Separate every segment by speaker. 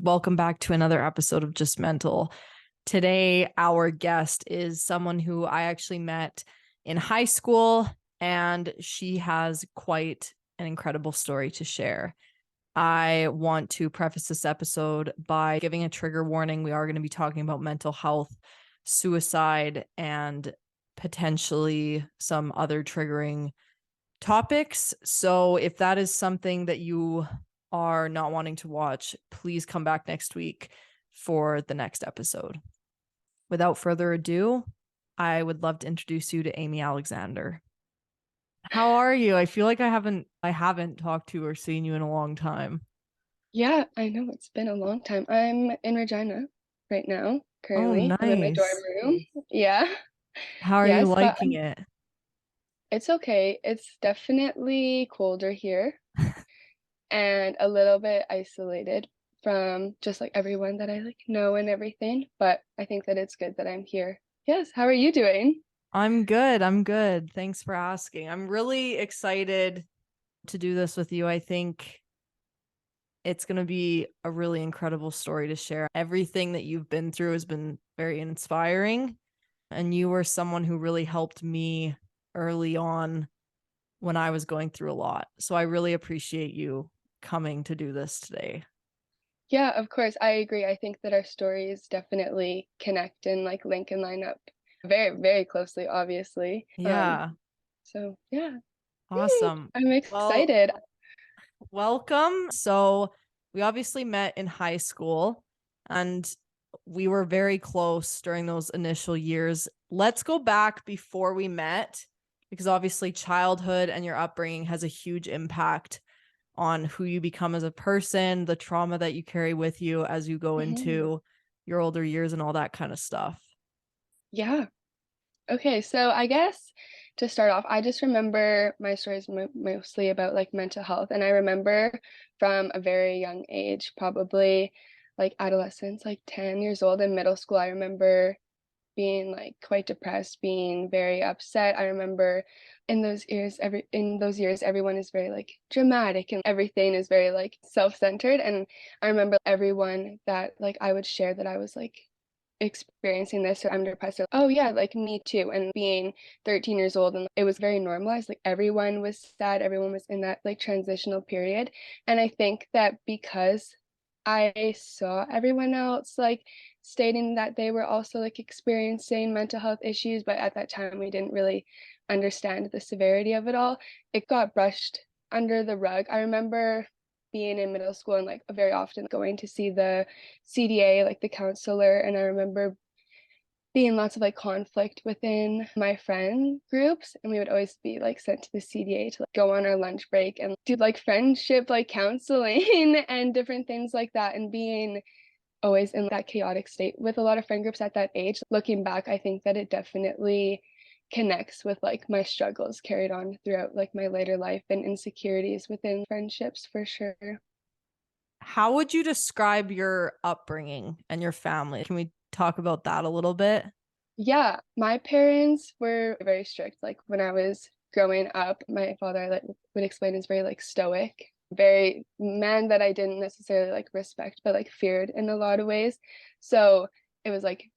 Speaker 1: Welcome back to another episode of Just Mental. Today, our guest is someone who I actually met in high school, and she has quite an incredible story to share. I want to preface this episode by giving a trigger warning. We are going to be talking about mental health, suicide, and potentially some other triggering topics. So if that is something that you are not wanting to watch, please come back next week for the next episode. Without further ado, I would love to introduce you to Amy Alexander. How are you? I feel like I haven't talked to or seen you in a long time.
Speaker 2: Yeah, I know it's been a long time. I'm in Regina right now,
Speaker 1: Oh,
Speaker 2: currently. I'm in my dorm
Speaker 1: nice.
Speaker 2: room. Yeah.
Speaker 1: How are you
Speaker 2: Yes, but
Speaker 1: liking it?
Speaker 2: it's okay. It's definitely colder here and a little bit isolated from just like everyone that I like know and everything, but I think that it's good that I'm here. Yes, how are you doing?
Speaker 1: I'm good. I'm good. Thanks for asking. I'm really excited to do this with you. I think it's going to be a really incredible story to share. Everything that you've been through has been very inspiring, and you were someone who really helped me early on when I was going through a lot. So I really appreciate you coming to do this today.
Speaker 2: Yeah, of course. I agree. I think that our stories definitely connect and like link and line up very, very closely, obviously.
Speaker 1: Yeah,
Speaker 2: So yeah. Yay,
Speaker 1: awesome.
Speaker 2: I'm
Speaker 1: Well,
Speaker 2: excited.
Speaker 1: welcome. So we obviously met in high school and we were very close during those initial years. Let's go back before we met because obviously childhood and your upbringing has a huge impact on who you become as a person, the trauma that you carry with you as you go
Speaker 2: Mhm.
Speaker 1: into your older years and all that kind of stuff.
Speaker 2: Yeah. Okay, so I guess to start off, I just remember my stories mostly about like mental health. And I remember from a very young age, probably like adolescence, like 10 years old in middle school, I remember being like quite depressed, being very upset. I remember in those years everyone is very like dramatic and everything is very like self-centered. And I remember everyone that like I would share that I was like experiencing this or I'm depressed. Or, oh yeah, like me too. And being 13 years old and it was very normalized. Like everyone was sad, everyone was in that like transitional period. And I think that because I saw everyone else like stating that they were also like experiencing mental health issues, but at that time we didn't really understand the severity of it all. It got brushed under the rug. I remember being in middle school and like very often going to see the CDA, like the counselor, and I remember being lots of like conflict within my friend groups, and we would always be like sent to the CDA to like, go on our lunch break and do like friendship like counseling and different things like that, and being always in that chaotic state with a lot of friend groups at that age. Looking back, I think that it definitely connects with like my struggles carried on throughout like my later life and insecurities within friendships for sure.
Speaker 1: How would you describe your upbringing and your family? Can we talk about that a little bit?
Speaker 2: Yeah, my parents were very strict. Like when I was growing up, my father like would explain is very like stoic, very man that I didn't necessarily like respect, but like feared in a lot of ways. So it was like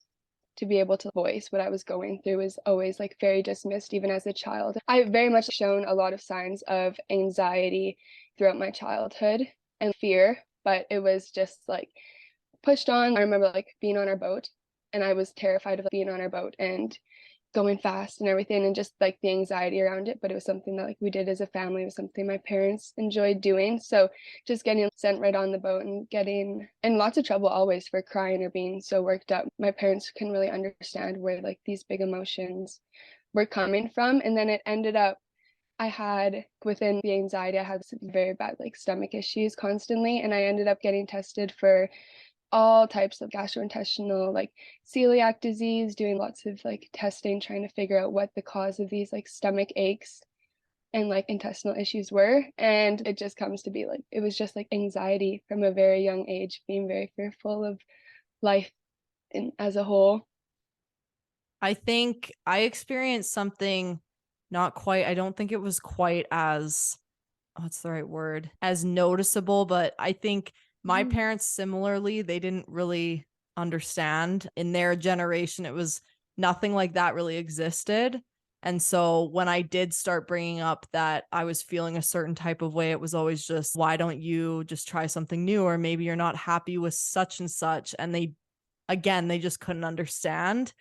Speaker 2: to be able to voice what I was going through was always like very dismissed, even as a child. I very much shown a lot of signs of anxiety throughout my childhood and fear, but it was just like pushed on. I remember like being on our boat and I was terrified of being on our boat and going fast and everything and just like the anxiety around it. But it was something that like we did as a family. It was something my parents enjoyed doing. So just getting sent right on the boat and getting in lots of trouble always for crying or being so worked up. My parents couldn't really understand where like these big emotions were coming from. And then it ended up I had within the anxiety, I had some very bad like stomach issues constantly. And I ended up getting tested for all types of gastrointestinal like celiac disease, doing lots of like testing trying to figure out what the cause of these like stomach aches and like intestinal issues were, and it just comes to be like it was just like anxiety from a very young age, being very fearful of life as a whole.
Speaker 1: I think I experienced something not quite, I don't think it was quite as, what's the right word, as noticeable, but I think My
Speaker 2: Mhm.
Speaker 1: parents, similarly, they didn't really understand. In their generation, it was nothing like that really existed. And so when I did start bringing up that I was feeling a certain type of way, it was always just, why don't you just try something new? Or maybe you're not happy with such and such. And they, again, they just couldn't understand.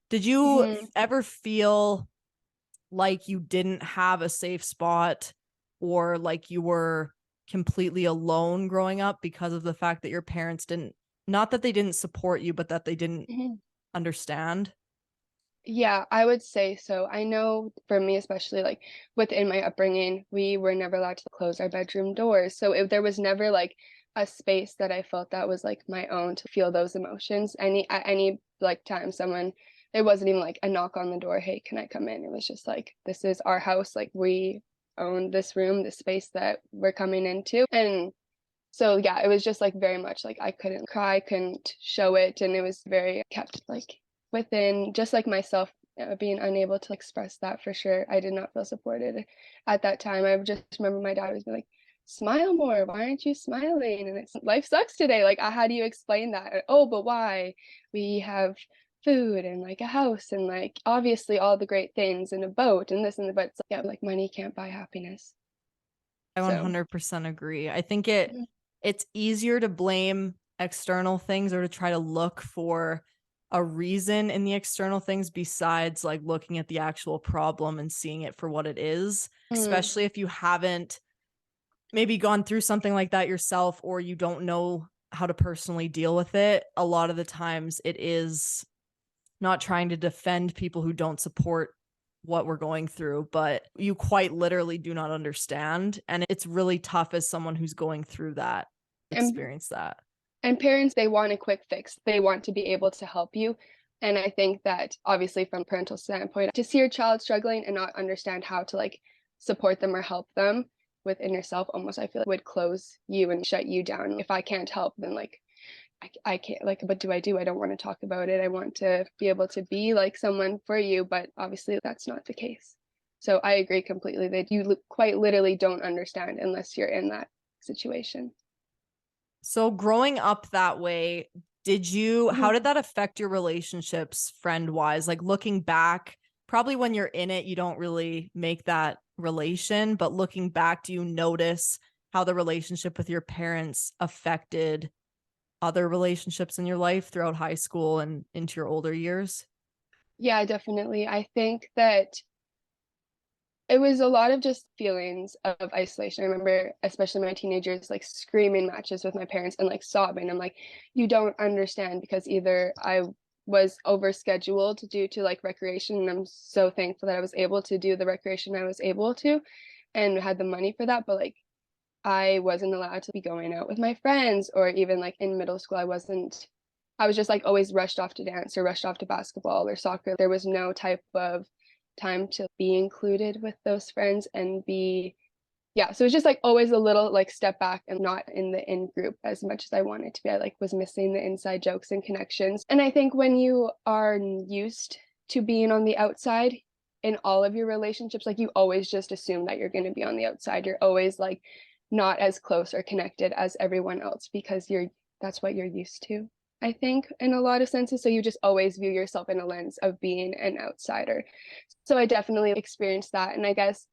Speaker 1: Did you
Speaker 2: Mhm.
Speaker 1: ever feel like you didn't have a safe spot or like you were completely alone growing up because of the fact that your parents didn't, not that they didn't support you, but that they didn't
Speaker 2: Mhm.
Speaker 1: understand?
Speaker 2: Yeah, I would say so. I know for me, especially like within my upbringing, we were never allowed to close our bedroom doors. So there was never like a space that I felt that was like my own to feel those emotions. At any like time someone, it wasn't even like a knock on the door, hey, can I come in? It was just like, this is our house. Like we own this room, this space that we're coming into. And so yeah, it was just like very much like I couldn't cry, couldn't show it, and it was very kept like within just like myself being unable to express that for sure. I did not feel supported at that time. I just remember my dad was like, "Smile more. Why aren't you smiling?" And it's life sucks today. Like, how do you explain that? Oh, but why? We have food and like a house and like obviously all the great things and a boat and this and the but it's like, yeah, like money can't buy happiness.
Speaker 1: I
Speaker 2: So
Speaker 1: 100% agree. I think
Speaker 2: mhm.
Speaker 1: it's easier to blame external things or to try to look for a reason in the external things besides like looking at the actual problem and seeing it for what it is,
Speaker 2: Mm,
Speaker 1: especially if you haven't maybe gone through something like that yourself or you don't know how to personally deal with it. A lot of the times it is not trying to defend people who don't support what we're going through, but you quite literally do not understand. And it's really tough as someone who's going through that,
Speaker 2: and
Speaker 1: experience that.
Speaker 2: And parents, they want a quick fix. They want to be able to help you. And I think that obviously from parental standpoint, to see your child struggling and not understand how to like support them or help them within yourself almost I feel like would close you and shut you down. If I can't help, then like I can't like what do? I don't want to talk about it. I want to be able to be like someone for you, but obviously that's not the case. So I agree completely that you quite literally don't understand unless you're in that situation.
Speaker 1: So growing up that way, how did that affect your relationships friend wise? Like looking back, probably when you're in it, you don't really make that relation, but looking back, do you notice how the relationship with your parents affected other relationships in your life throughout high school and into your older years?
Speaker 2: Yeah, definitely. I think that it was a lot of just feelings of isolation. I remember, especially my teenagers, like screaming matches with my parents and like sobbing. I'm like, you don't understand because either I was overscheduled due to like recreation, and I'm so thankful that I was able to do the recreation I was able to and had the money for that. But like, I wasn't allowed to be going out with my friends, or even like in middle school, I was just like always rushed off to dance or rushed off to basketball or soccer. There was no type of time to be included with those friends and be, yeah. So it's just like always a little like step back and not in the in group as much as I wanted to be. I like was missing the inside jokes and connections. And I think when you are used to being on the outside in all of your relationships, like you always just assume that you're going to be on the outside. You're always like not as close or connected as everyone else because that's what you're used to. I think in a lot of senses. So you just always view yourself in a lens of being an outsider. So I definitely experienced that. And I guess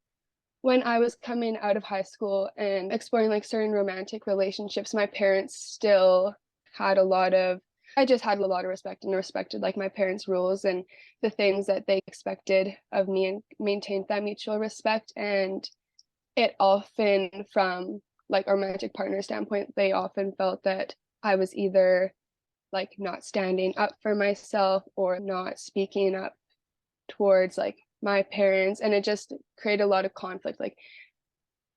Speaker 2: when I was coming out of high school and exploring like certain romantic relationships, my parents still had a lot of I just had a lot of respect and respected like my parents' rules and the things that they expected of me and maintained that mutual respect. And it often from like a romantic partner standpoint, they often felt that I was either like not standing up for myself or not speaking up towards like my parents, and it just created a lot of conflict. Like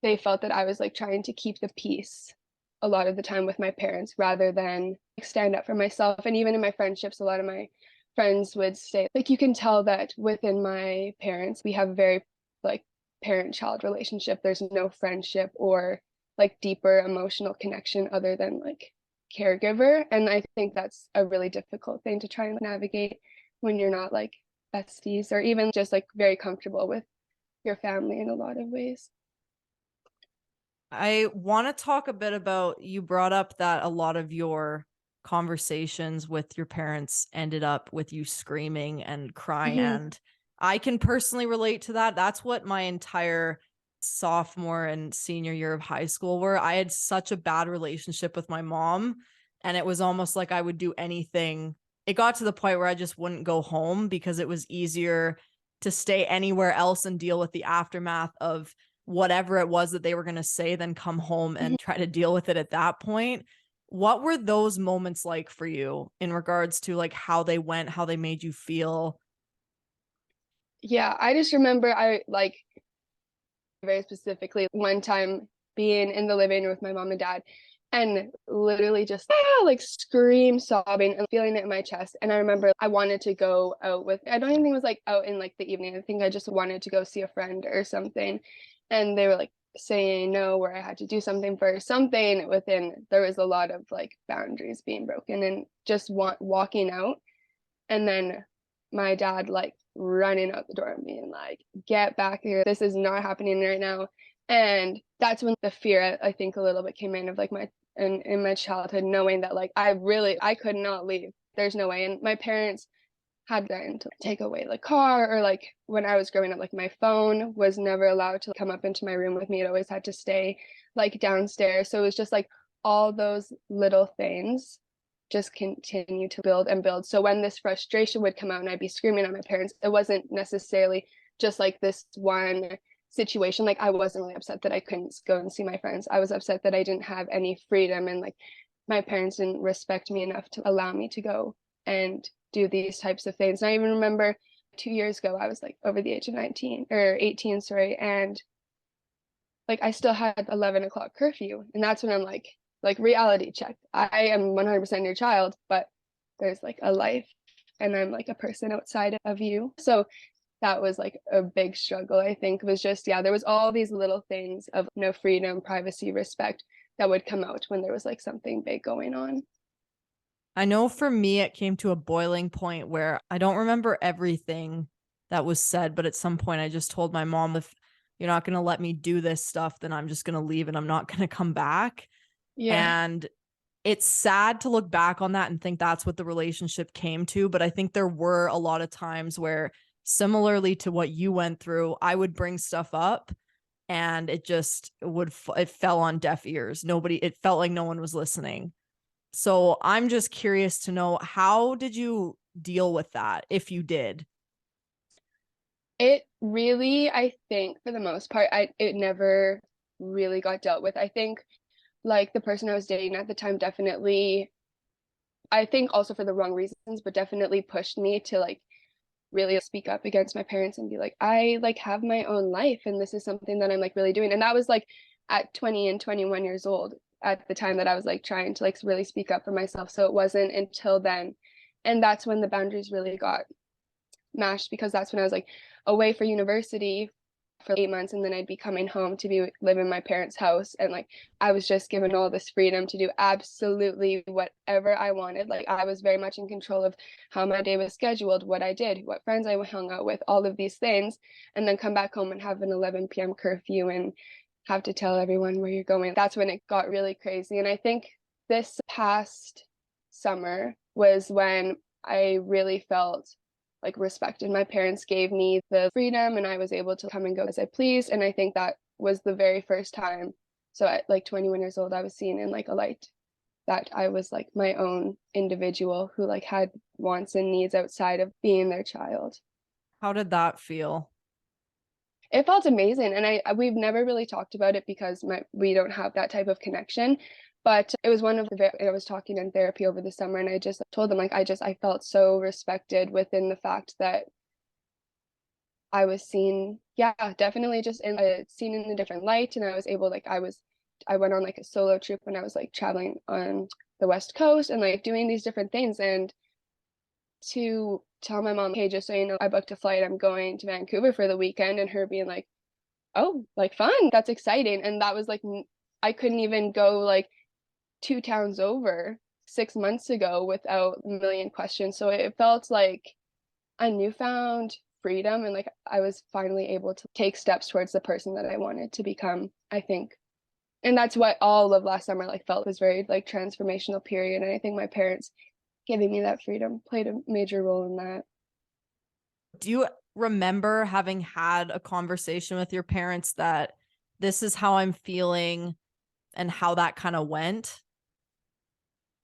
Speaker 2: they felt that I was like trying to keep the peace a lot of the time with my parents rather than like, stand up for myself. And even in my friendships, a lot of my friends would say like you can tell that within my parents we have a very like parent child relationship. There's no friendship or like deeper emotional connection other than like caregiver, and I think that's a really difficult thing to try and navigate when you're not like besties or even just like very comfortable with your family in a lot of ways.
Speaker 1: I want to talk a bit about, you brought up that a lot of your conversations with your parents ended up with you screaming and crying.
Speaker 2: Hmm.
Speaker 1: And I can personally relate to that. That's what my entire sophomore and senior year of high school were. I had such a bad relationship with my mom, and it was almost like I would do anything. It got to the point where I just wouldn't go home because it was easier to stay anywhere else and deal with the aftermath of whatever it was that they were going to say, then come home
Speaker 2: Hmm.
Speaker 1: and try to deal with it at that point. What were those moments like for you in regards to like how they went, how they made you feel?
Speaker 2: Yeah, I just remember I like very specifically one time being in the living room with my mom and dad and literally just like scream sobbing and feeling it in my chest. And I remember I wanted to go out with, I don't even think it was like out in like the evening, I think I just wanted to go see a friend or something, and they were like saying no, where I had to do something for something within, there was a lot of like boundaries being broken and just walking out. And then my dad like running out the door and being like, get back here. This is not happening right now. And that's when the fear, I think, a little bit came in of like my in my childhood, knowing that like I could not leave. There's no way. And my parents had then to take away the car, or like when I was growing up, like my phone was never allowed to come up into my room with me. It always had to stay like downstairs. So it was just like all those little things just continue to build and build. So when this frustration would come out and I'd be screaming at my parents, it wasn't necessarily just like this one situation. Like I wasn't really upset that I couldn't go and see my friends. I was upset that I didn't have any freedom, and like my parents didn't respect me enough to allow me to go and do these types of things. And I even remember 2 years ago, I was like over the age of 19 or 18, sorry, and like I still had 11 o'clock curfew. And that's when I'm like reality check. I am 100% your child, but there's like a life and I'm like a person outside of you. So that was like a big struggle, I think, was just, yeah, there was all these little things of no freedom, privacy, respect that would come out when there was like something big going on.
Speaker 1: I know for me, it came to a boiling point where I don't remember everything that was said, but at some point I just told my mom, if you're not going to let me do this stuff, then I'm just going to leave and I'm not going to come back.
Speaker 2: Yeah.
Speaker 1: And it's sad to look back on that and think that's what the relationship came to. But I think there were a lot of times where, similarly to what you went through, I would bring stuff up and it just it fell on deaf ears. It felt like no one was listening. So I'm just curious to know, how did you deal with that, if you did?
Speaker 2: It really, I think for the most part, it never really got dealt with. I think like the person I was dating at the time definitely, I think also for the wrong reasons, but definitely pushed me to like really speak up against my parents and be like, I like have my own life and this is something that I'm like really doing. And that was like at 20 and 21 years old at the time that I was like trying to like really speak up for myself. So it wasn't until then. And that's when the boundaries really got mashed, because that's when I was like away for university for 8 months, and then I'd be coming home to be live in my parents' house, and like I was just given all this freedom to do absolutely whatever I wanted. Like I was very much in control of how my day was scheduled, what I did, what friends I hung out with, all of these things, and then come back home and have an 11 p.m. curfew and have to tell everyone where you're going. That's when it got really crazy. And I think this past summer was when I really felt like respected. My parents gave me the freedom and I was able to come and go as I pleased. And I think that was the very first time. So at like 21 years old, I was seen in like a light that I was like my own individual who like had wants and needs outside of being their child.
Speaker 1: How did that feel?
Speaker 2: It felt amazing, and I we've never really talked about it because we don't have that type of connection. But it was one of the, I was talking in therapy over the summer, and I just told them like I felt so respected within the fact that I was seen, yeah, definitely just seen in a different light, and I was able, like, I went on like a solo trip when I was like traveling on the West Coast and like doing these different things, and to tell my mom, hey, just so you know, I booked a flight, I'm going to Vancouver for the weekend, and her being like, oh, like fun, that's exciting, and that was like I couldn't even go like 2 towns over 6 months ago without a million questions. So it felt like a newfound freedom, and like I was finally able to take steps towards the person that I wanted to become, I think. And that's what all of last summer like felt, was very like transformational period. And I think my parents giving me that freedom played a major role in that.
Speaker 1: Do you remember having had a conversation with your parents that this is how I'm feeling and how that kind of went?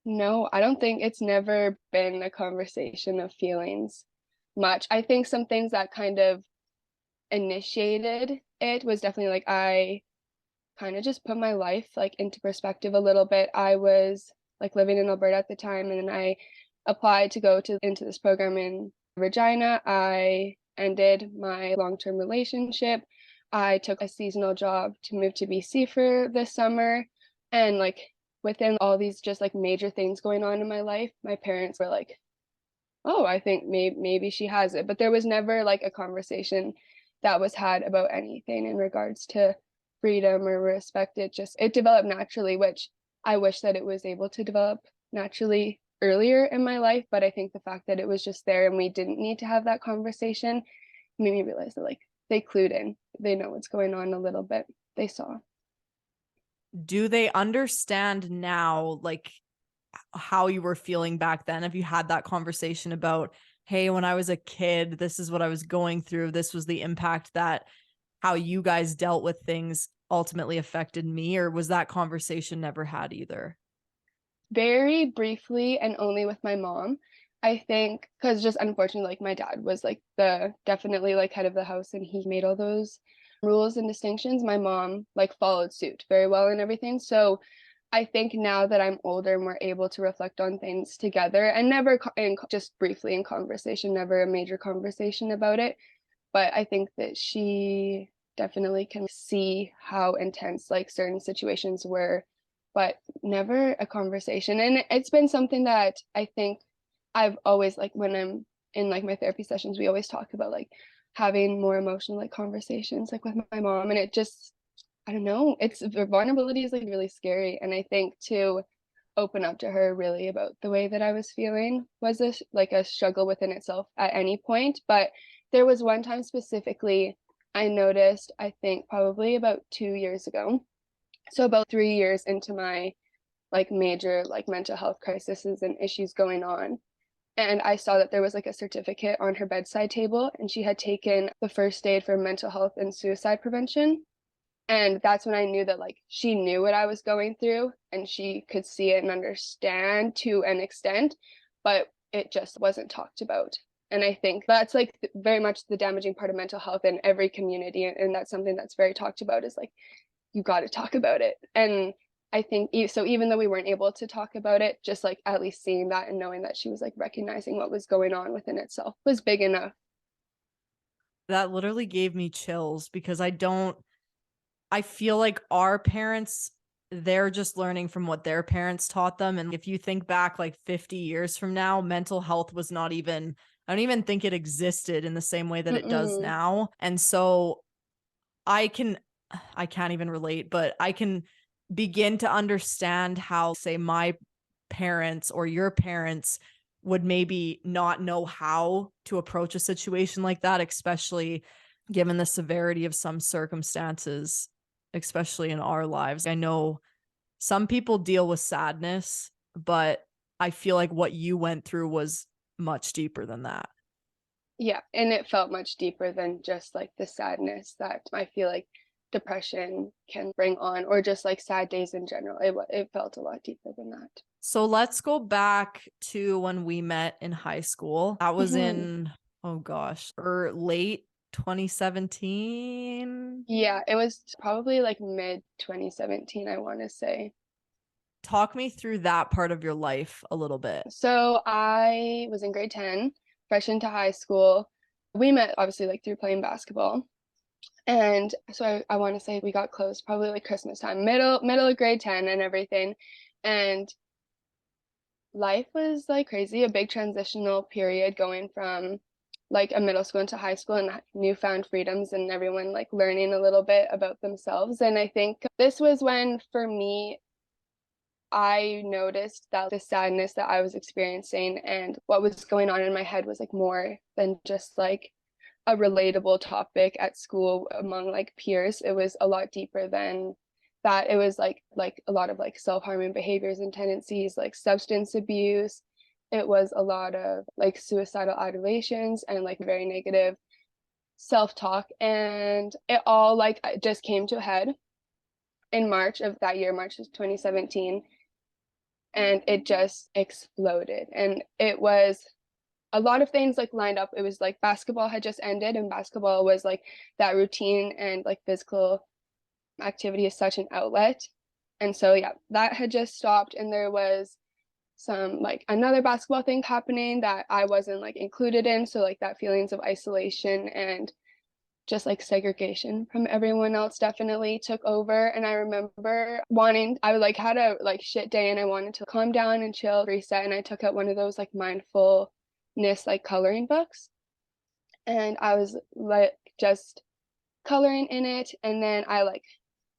Speaker 2: No, I don't think it's never been a conversation of feelings much. I think some things that kind of initiated it was definitely like I kind of just put my life like into perspective a little bit. I was like living in Alberta at the time, and then I applied to go to into this program in Regina. I ended my long-term relationship. I took a seasonal job to move to BC for this summer, and like within all these just like major things going on in my life, my parents were like, "Oh, I think maybe she has it." But there was never like a conversation that was had about anything in regards to freedom or respect. It developed naturally, which I wish that it was able to develop naturally earlier in my life. But I think the fact that it was just there and we didn't need to have that conversation made me realize that like they clued in. They know what's going on a little bit. They saw.
Speaker 1: Do they understand now, like how you were feeling back then? Have you had that conversation about, hey, when I was a kid, this is what I was going through. This was the impact that how you guys dealt with things ultimately affected me? Or was that conversation never had either?
Speaker 2: Very briefly and only with my mom. I think because just unfortunately, like my dad was like the definitely like head of the house and he made all those rules and distinctions. My mom like followed suit very well and everything. So I think now that I'm older and we're able to reflect on things together and never just briefly in conversation, never a major conversation about it. But I think that she definitely can see how intense like certain situations were, but never a conversation. And it's been something that I think I've always like when I'm in like my therapy sessions, we always talk about like having more emotional like conversations like with my mom. And it just, I don't know, it's vulnerability is like really scary. And I think to open up to her really about the way that I was feeling was like a struggle within itself at any point. But there was one time specifically I noticed, I think probably about 2 years ago. So about 3 years into my like major like mental health crises and issues going on. And I saw that there was like a certificate on her bedside table, and she had taken the first aid for mental health and suicide prevention. And that's when I knew that like she knew what I was going through and she could see it and understand to an extent, but it just wasn't talked about. And I think that's like very much the damaging part of mental health in every community. And that's something that's very talked about, is like, you got to talk about it. And I think so, even though we weren't able to talk about it, just like at least seeing that and knowing that she was like recognizing what was going on within itself was big enough.
Speaker 1: That literally gave me chills because I feel like our parents, they're just learning from what their parents taught them. And if you think back like 50 years from now, mental health was not even, I don't even think it existed in the same way that it does
Speaker 2: Mm-mm.
Speaker 1: now. And so I can, I can't even relate, but I can begin to understand how, say, my parents or your parents would maybe not know how to approach a situation like that, especially given the severity of some circumstances, especially in our lives. I know some people deal with sadness, but I feel like what you went through was much deeper than that.
Speaker 2: Yeah, and it felt much deeper than just like the sadness that I feel like depression can bring on, or just like sad days in general. It felt a lot deeper than that.
Speaker 1: So let's go back to when we met in high school. That was
Speaker 2: Mhm.
Speaker 1: in, oh gosh, or late 2017.
Speaker 2: Yeah, it was probably like mid 2017, I want to say.
Speaker 1: Talk me through that part of your life a little bit.
Speaker 2: So I was in grade 10, fresh into high school. We met obviously like through playing basketball. And so I want to say we got close probably like Christmas time, middle of grade 10 and everything. And life was like crazy, a big transitional period going from like a middle school into high school and newfound freedoms and everyone like learning a little bit about themselves. And I think this was when, for me, I noticed that the sadness that I was experiencing and what was going on in my head was like more than just like a relatable topic at school among like peers. It was a lot deeper than that it was like a lot of like self-harming behaviors and tendencies, like substance abuse. It was a lot of like suicidal ideations and like very negative self-talk. And it all like just came to a head in March of that year, March of 2017. And it just exploded. And it was a lot of things like lined up. It was like basketball had just ended, and basketball was like that routine and like physical activity is such an outlet. And so yeah, that had just stopped, and there was some like another basketball thing happening that I wasn't like included in. So like that feelings of isolation and just like segregation from everyone else definitely took over. And I remember I like had a like shit day and I wanted to calm down and chill, reset. And I took out one of those like mindfulness like coloring books. And I was like just coloring in it. And then I like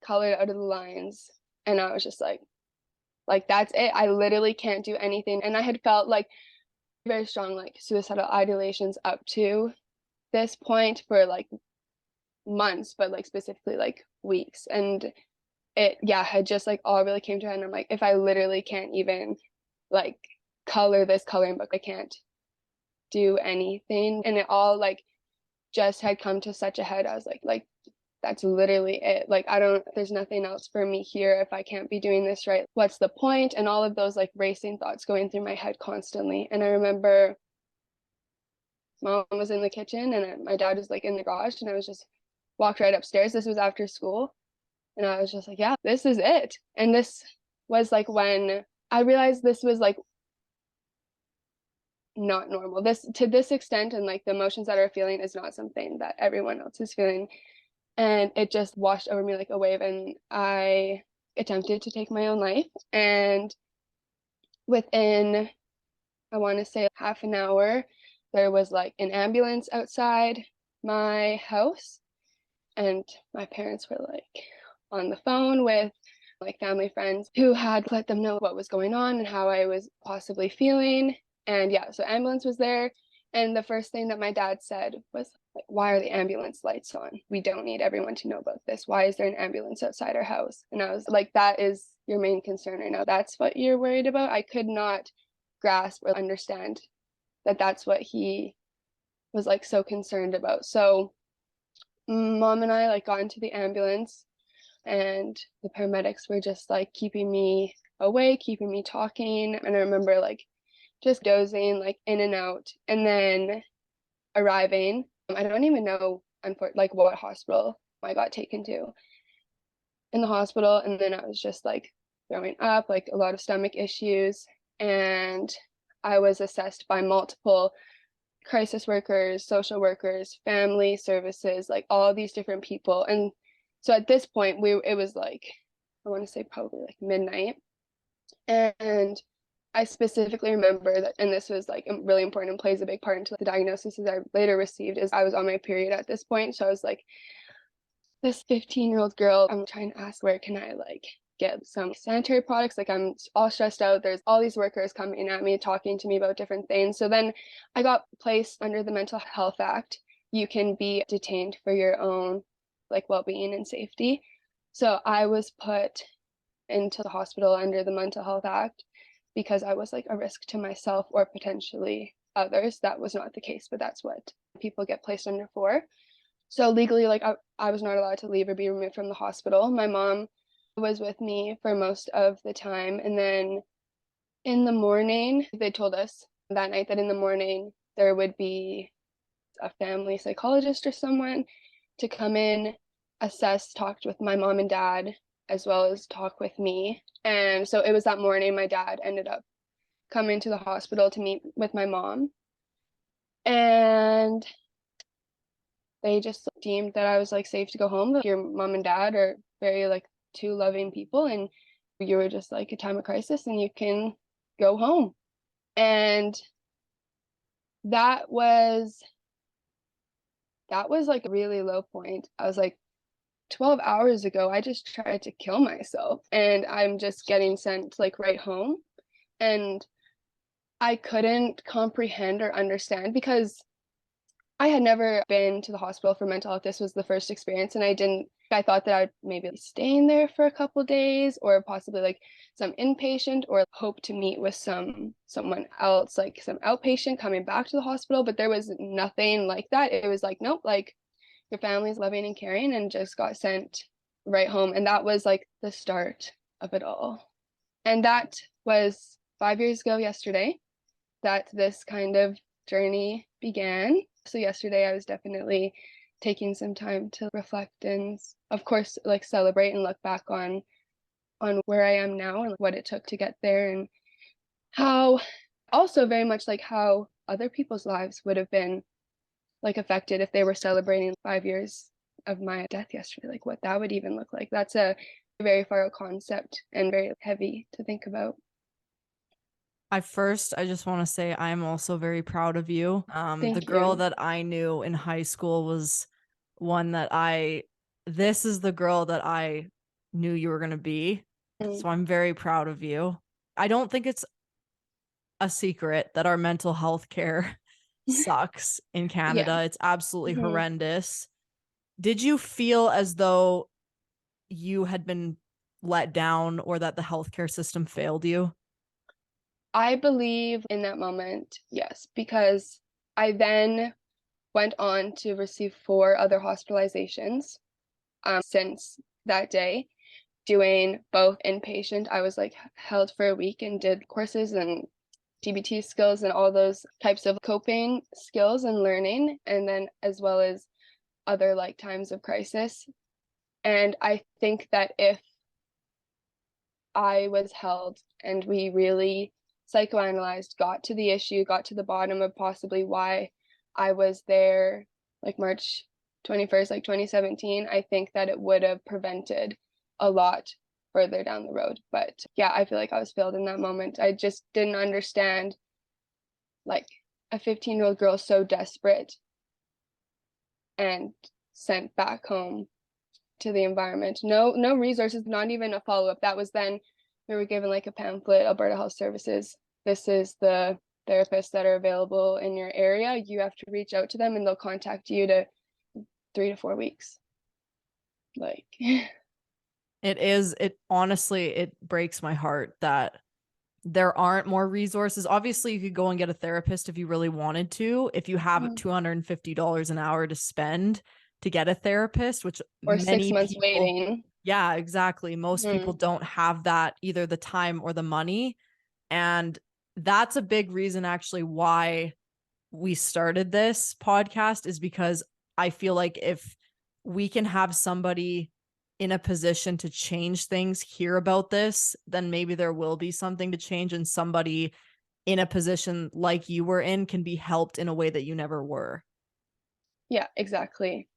Speaker 2: colored out of the lines. And I was just like that's it. I literally can't do anything. And I had felt like very strong like suicidal ideations up to this point for like months, but like specifically like weeks. And it yeah had just like all really came to an end. I'm like, if I literally can't even like color this coloring book, I can't do anything. And it all like just had come to such a head. I was like that's literally it. Like I don't there's nothing else for me here if I can't be doing this right. What's the point? And all of those like racing thoughts going through my head constantly. And I remember mom was in the kitchen and my dad was like in the garage, and I was just walked right upstairs. This was after school. And I was just like, yeah, this is it. And this was like when I realized this was like not normal. This to this extent, and like the emotions that are feeling is not something that everyone else is feeling. And it just washed over me like a wave. And I attempted to take my own life. And within, I want to say half an hour, there was like an ambulance outside my house. And my parents were like on the phone with like family friends who had let them know what was going on and how I was possibly feeling. And yeah, so ambulance was there. And the first thing that my dad said was like, why are the ambulance lights on? We don't need everyone to know about this. Why is there an ambulance outside our house? And I was like, that is your main concern right now. That's what you're worried about. I could not grasp or understand that that's what he was like so concerned about. So mom and I like got into the ambulance, and the paramedics were just like keeping me awake, keeping me talking. And I remember like just dozing like in and out, and then arriving. I don't even know like what hospital I got taken to in the hospital. And then I was just like throwing up, like a lot of stomach issues. And I was assessed by multiple crisis workers, social workers, family services, like all these different people. And so at this point, it was like, I want to say probably like midnight. And I specifically remember that, and this was like really important and plays a big part into the diagnosis that I later received, is I was on my period at this point. So I was like, this 15-year-old girl, I'm trying to ask where can I like get some sanitary products. Like I'm all stressed out. There's all these workers coming at me, talking to me about different things. So then I got placed under the Mental Health Act. You can be detained for your own like well-being and safety. So I was put into the hospital under the Mental Health Act because I was like a risk to myself or potentially others. That was not the case, but that's what people get placed under for. So legally, like I was not allowed to leave or be removed from the hospital. My mom was with me for most of the time. And then in the morning, they told us that night that in the morning there would be a family psychologist or someone to come in, assess, talk with my mom and dad, as well as talk with me. And so it was that morning my dad ended up coming to the hospital to meet with my mom. And they just deemed that I was like safe to go home. Like, your mom and dad are very like two loving people, and you were just like a time of crisis and you can go home. And that was like a really low point. I was like, 12 hours ago I just tried to kill myself and I'm just getting sent like right home. And I couldn't comprehend or understand because I had never been to the hospital for mental health. This was the first experience, and I didn't I thought that I'd maybe be staying there for a couple days or possibly like some inpatient or hope to meet with someone else, like some outpatient coming back to the hospital, but there was nothing like that. It was like, nope, like your family's loving and caring, and just got sent right home. And that was like the start of it all. And that was 5 years ago yesterday that this kind of journey began. So yesterday I was definitely taking some time to reflect and of course like celebrate and look back on where I am now and what it took to get there, and how also very much like how other people's lives would have been like affected if they were celebrating 5 years of my death yesterday, like what that would even look like. That's a very far concept and very heavy to think about.
Speaker 1: I just want to say I'm also very proud of you. The
Speaker 2: Thank
Speaker 1: girl
Speaker 2: you.
Speaker 1: that I knew in high school was one that this is the girl that I knew you were going to be.
Speaker 2: Mm.
Speaker 1: So I'm very proud of you. I don't think it's a secret that our mental health care sucks in
Speaker 2: Yeah.
Speaker 1: Canada. It's absolutely
Speaker 2: Hmm.
Speaker 1: horrendous. Did you feel as though you had been let down or that the healthcare system failed you?
Speaker 2: I believe in that moment, yes, because I then went on to receive 4 other hospitalizations since that day, doing both inpatient. I was like held for a week and did courses and DBT skills and all those types of coping skills and learning, and then as well as other like times of crisis. And I think that if I was held and we really psychoanalyzed, got to the issue, got to the bottom of possibly why I was there, like March 21st, like 2017, I think that it would have prevented a lot further down the road. But yeah, I feel like I was failed in that moment. I just didn't understand like a 15-year-old girl so desperate and sent back home to the environment. No resources, not even a follow-up. That was then we were given like a pamphlet, Alberta Health Services. This is the therapists that are available in your area. You have to reach out to them and they'll contact you to 3 to 4 weeks. Like
Speaker 1: It honestly, it breaks my heart that there aren't more resources. Obviously, you could go and get a therapist if you really wanted to, if you have $250 an hour to spend to get a therapist, which
Speaker 2: or six
Speaker 1: many
Speaker 2: months
Speaker 1: people,
Speaker 2: waiting.
Speaker 1: yeah, exactly. Most people
Speaker 2: Mm-hmm.
Speaker 1: don't have that, either the time or the money. And that's a big reason actually why we started this podcast, is because I feel like if we can have somebody in a position to change things hear about this, then maybe there will be something to change, and somebody in a position like you were in can be helped in a way that you never were.
Speaker 2: Yeah, exactly.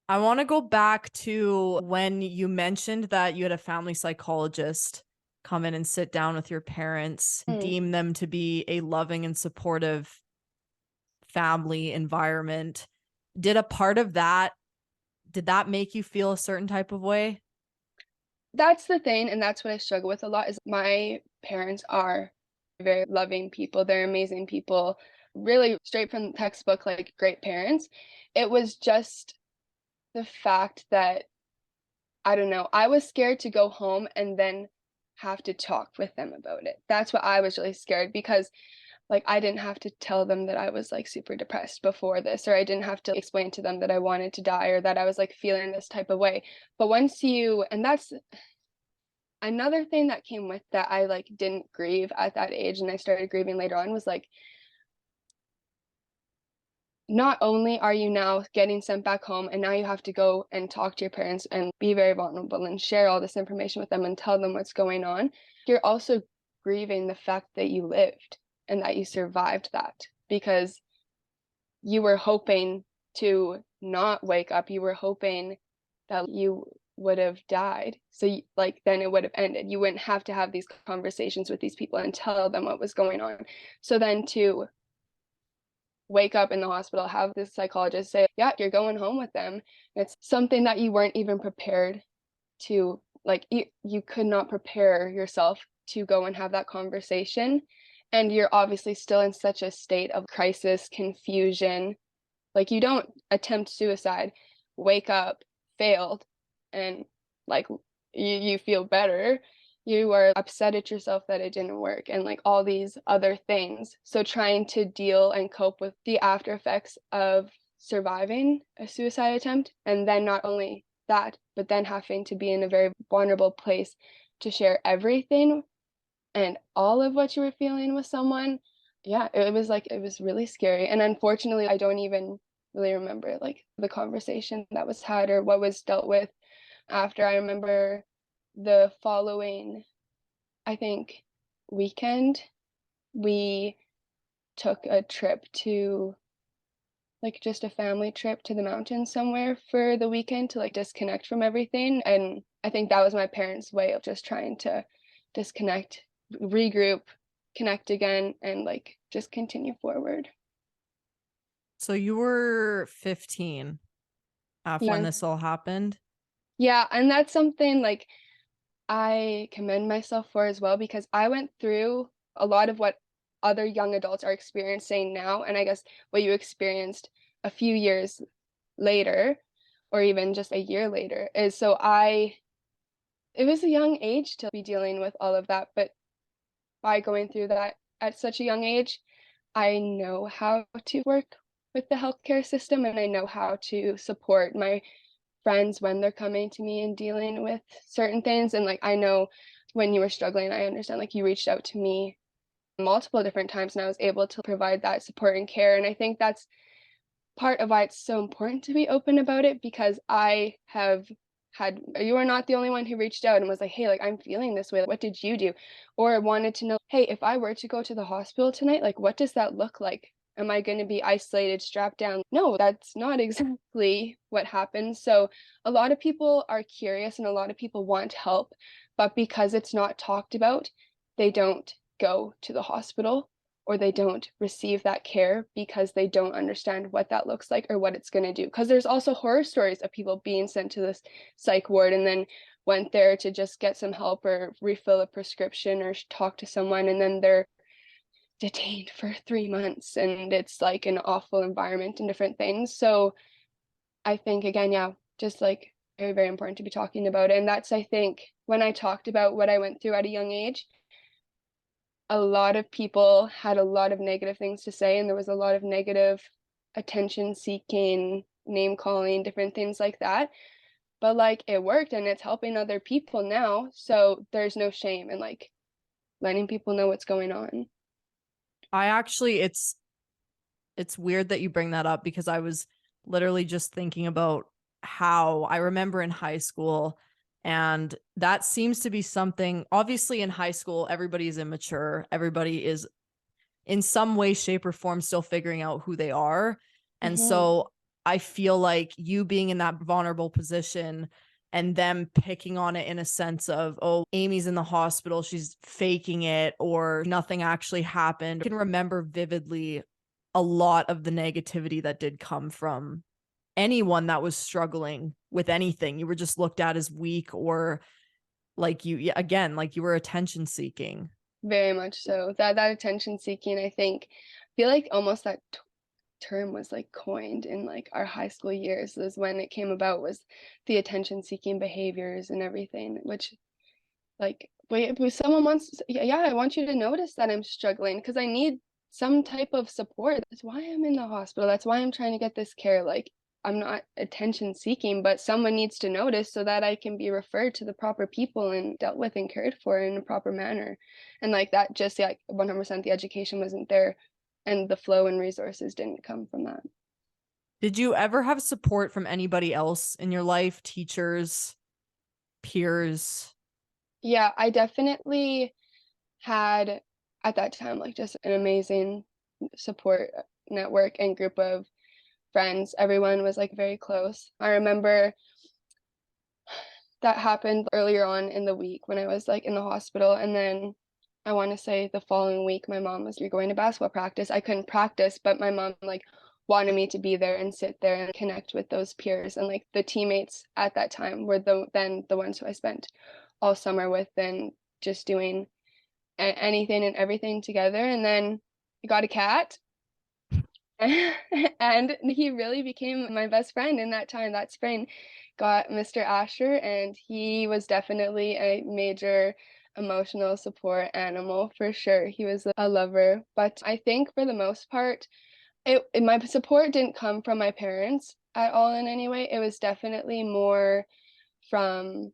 Speaker 1: I want to go back to when you mentioned that you had a family psychologist come in and sit down with your parents,
Speaker 2: Mm.
Speaker 1: deem them to be a loving and supportive family environment. Did a part of that, did that make you feel a certain type of way?
Speaker 2: That's the thing, and that's what I struggle with a lot is my parents are very loving people. They're amazing people, really straight from the textbook, like great parents. It was just the fact that I don't know, I was scared to go home and then have to talk with them about it. That's what I was really scared because like I didn't have to tell them that I was like super depressed before this, or I didn't have to explain to them that I wanted to die or that I was like feeling this type of way. But once you, and that's another thing that came with that I like didn't grieve at that age and I started grieving later on was like not only are you now getting sent back home and now you have to go and talk to your parents and be very vulnerable and share all this information with them and tell them what's going on, you're also grieving the fact that you lived and that you survived that because you were hoping to not wake up. You were hoping that you would have died. So like then it would have ended. You wouldn't have to have these conversations with these people and tell them what was going on. So then to wake up in the hospital, have this psychologist say, yeah, you're going home with them. It's something that you weren't even prepared to, like, you could not prepare yourself to go and have that conversation. And you're obviously still in such a state of crisis, confusion. Like, you don't attempt suicide, wake up, failed and like you feel better, you are upset at yourself that it didn't work and like all these other things. So trying to deal and cope with the after effects of surviving a suicide attempt, and then not only that, but then having to be in a very vulnerable place to share everything and all of what you were feeling with someone. Yeah, it was really scary. And unfortunately, I don't even really remember like the conversation that was had or what was dealt with after. I remember the following, I think, weekend, we took a trip to like just a family trip to the mountains somewhere for the weekend to like disconnect from everything. And I think that was my parents' way of just trying to disconnect, regroup, connect again, and like just continue forward.
Speaker 1: So you were 15 when
Speaker 2: Yeah.
Speaker 1: this all happened.
Speaker 2: Yeah. And that's something like I commend myself for as well, because I went through a lot of what other young adults are experiencing now. And I guess what you experienced a few years later, or even just a year later, is so it was a young age to be dealing with all of that. But by going through that at such a young age, I know how to work with the healthcare system, and I know how to support my friends when they're coming to me and dealing with certain things. And like I know when you were struggling, I understand like you reached out to me multiple different times and I was able to provide that support and care. And I think that's part of why it's so important to be open about it, because I have had, you are not the only one who reached out and was like, hey, like I'm feeling this way. What did you do? Or wanted to know, hey, if I were to go to the hospital tonight, like what does that look like? Am I going to be isolated, strapped down? No, that's not exactly what happens. So a lot of people are curious and a lot of people want help, but because it's not talked about, they don't go to the hospital or they don't receive that care because they don't understand what that looks like or what it's going to do. Because there's also horror stories of people being sent to this psych ward and then went there to just get some help or refill a prescription or talk to someone, and then they're detained for 3 months and it's like an awful environment and different things. So I think, again, yeah, just like very, very important to be talking about it. And that's, I think, when I talked about what I went through at a young age, a lot of people had a lot of negative things to say, and there was a lot of negative attention seeking, name calling, different things like that. But like it worked and it's helping other people now. So there's no shame in like letting people know what's going on.
Speaker 1: I actually it's weird that you bring that up because I was literally just thinking about how I remember in high school, and that seems to be something. Obviously in high school everybody is immature, everybody is in some way, shape, or form still figuring out who they are. And
Speaker 2: Mm-hmm.
Speaker 1: so I feel like you being in that vulnerable position and them picking on it in a sense of, oh, Amy's in the hospital, she's faking it, or nothing actually happened. I can remember vividly a lot of the negativity that did come from anyone that was struggling with anything. You were just looked at as weak, or like you, again, like you were attention seeking.
Speaker 2: Very much so. That attention seeking, I think, I feel like almost that term was like coined in like our high school years, is when it came about, was the attention seeking behaviors and everything, which like, wait, if someone wants, yeah, I want you to notice that I'm struggling because I need some type of support. That's why I'm in the hospital. That's why I'm trying to get this care. Like, I'm not attention seeking, but someone needs to notice so that I can be referred to the proper people and dealt with and cared for in a proper manner. And like that, just like 100% the education wasn't there and the flow and resources didn't come from that.
Speaker 1: Did you ever have support from anybody else in your life? Teachers, peers?
Speaker 2: Yeah, I definitely had at that time like just an amazing support network and group of friends. Everyone was like very close. I remember that happened earlier on in the week when I was like in the hospital, and then I want to say the following week my mom was, you're going to basketball practice. I couldn't practice, but my mom like wanted me to be there and sit there and connect with those peers, and like the teammates at that time were the ones who I spent all summer with and just doing anything and everything together. And then I got a cat And he really became my best friend in that time. That spring got Mr. Asher, and he was definitely a major emotional support animal for sure. He was a lover, but I think for the most part, my support didn't come from my parents at all in any way. It was definitely more from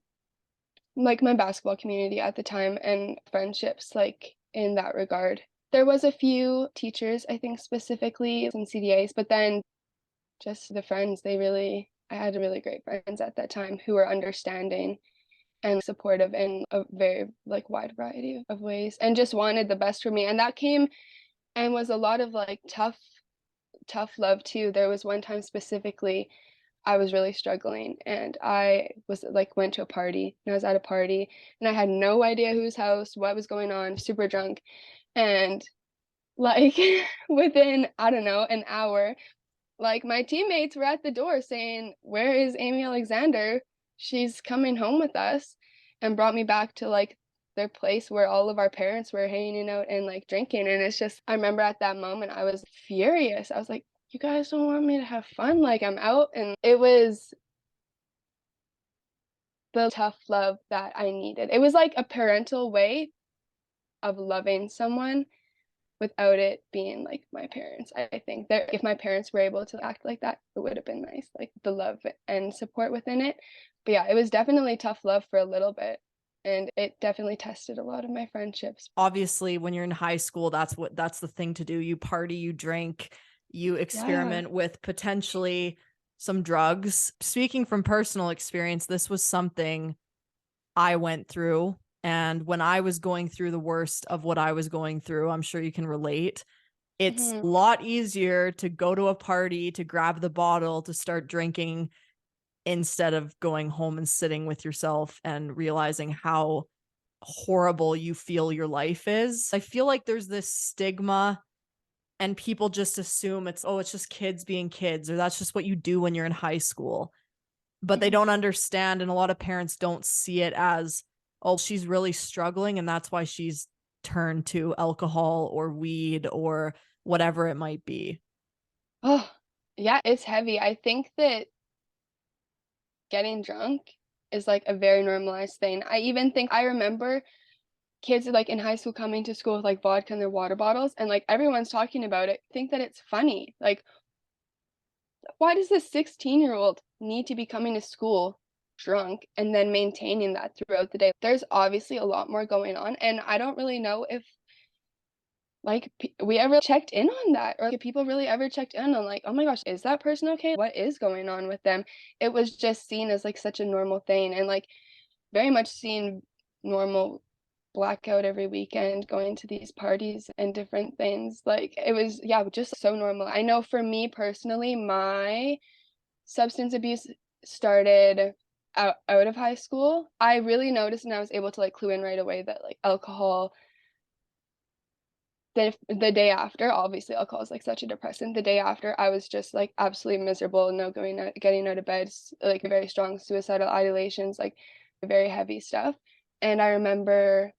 Speaker 2: like my basketball community at the time and friendships like in that regard. There was a few teachers, I think specifically some CDAs, but then just the friends, I had really great friends at that time who were understanding and supportive in a very like wide variety of ways and just wanted the best for me. And that came and was a lot of like tough love too. There was one time specifically I was really struggling and I was like went to a party and I was at a party and I had no idea whose house, what was going on, super drunk. And like within, I don't know, an hour, like my teammates were at the door saying, "Where is Amy Alexander? She's coming home with us," and brought me back to like their place where all of our parents were hanging out and like drinking. And it's just, I remember at that moment, I was furious. I was like, "You guys don't want me to have fun? Like I'm out." And it was the tough love that I needed. It was like a parental way of loving someone without it being like my parents. I think that if my parents were able to act like that, it would have been nice, like the love and support within it. But yeah, it was definitely tough love for a little bit. And it definitely tested a lot of my friendships.
Speaker 1: Obviously, when you're in high school, that's the thing to do. You party, you drink, you
Speaker 2: Yeah.
Speaker 1: experiment with potentially some drugs. Speaking from personal experience, this was something I went through. And when I was going through the worst of what I was going through, I'm sure you can relate. It's
Speaker 2: Hmm.
Speaker 1: a lot easier to go to a party, to grab the bottle, to start drinking instead of going home and sitting with yourself and realizing how horrible you feel your life is. I feel like there's this stigma and people just assume it's just kids being kids, or that's just what you do when you're in high school. But they
Speaker 2: Hmm.
Speaker 1: don't understand, and a lot of parents don't see it as, oh, she's really struggling and that's why she's turned to alcohol or weed or whatever it might be.
Speaker 2: Oh, yeah, it's heavy. I think that getting drunk is like a very normalized thing. I even think I remember kids like in high school coming to school with like vodka in their water bottles and like everyone's talking about it. I think that it's funny. Like, why does this 16-year-old need to be coming to school drunk and then maintaining that throughout the day? There's obviously a lot more going on. And I don't really know if like we ever checked in on that or if people really ever checked in on like, oh my gosh, is that person okay? What is going on with them? It was just seen as like such a normal thing and like very much seen normal blackout every weekend, going to these parties and different things. Like it was, yeah, just so normal. I know for me personally, my substance abuse started out of high school. I really noticed and I was able to like clue in right away that like alcohol, the day after, obviously alcohol is like such a depressant. The day after, I was just like absolutely miserable, no going out, getting out of bed, like very strong suicidal ideations, like very heavy stuff. And I remember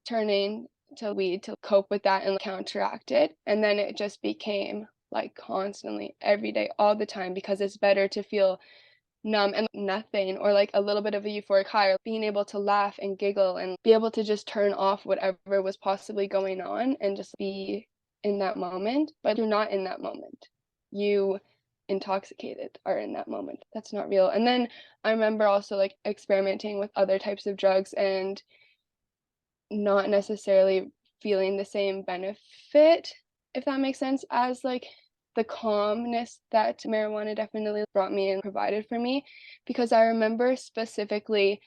Speaker 2: turning to weed to cope with that and counteract it. And then it just became like constantly every day, all the time, because it's better to feel numb and nothing or like a little bit of a euphoric high or being able to laugh and giggle and be able to just turn off whatever was possibly going on and just be in that moment. But you're not in that moment. You intoxicated are in that moment. That's not real. And then I remember also like experimenting with other types of drugs and not necessarily feeling the same benefit, if that makes sense, as like the calmness that marijuana definitely brought me and provided for me. Because I remember specifically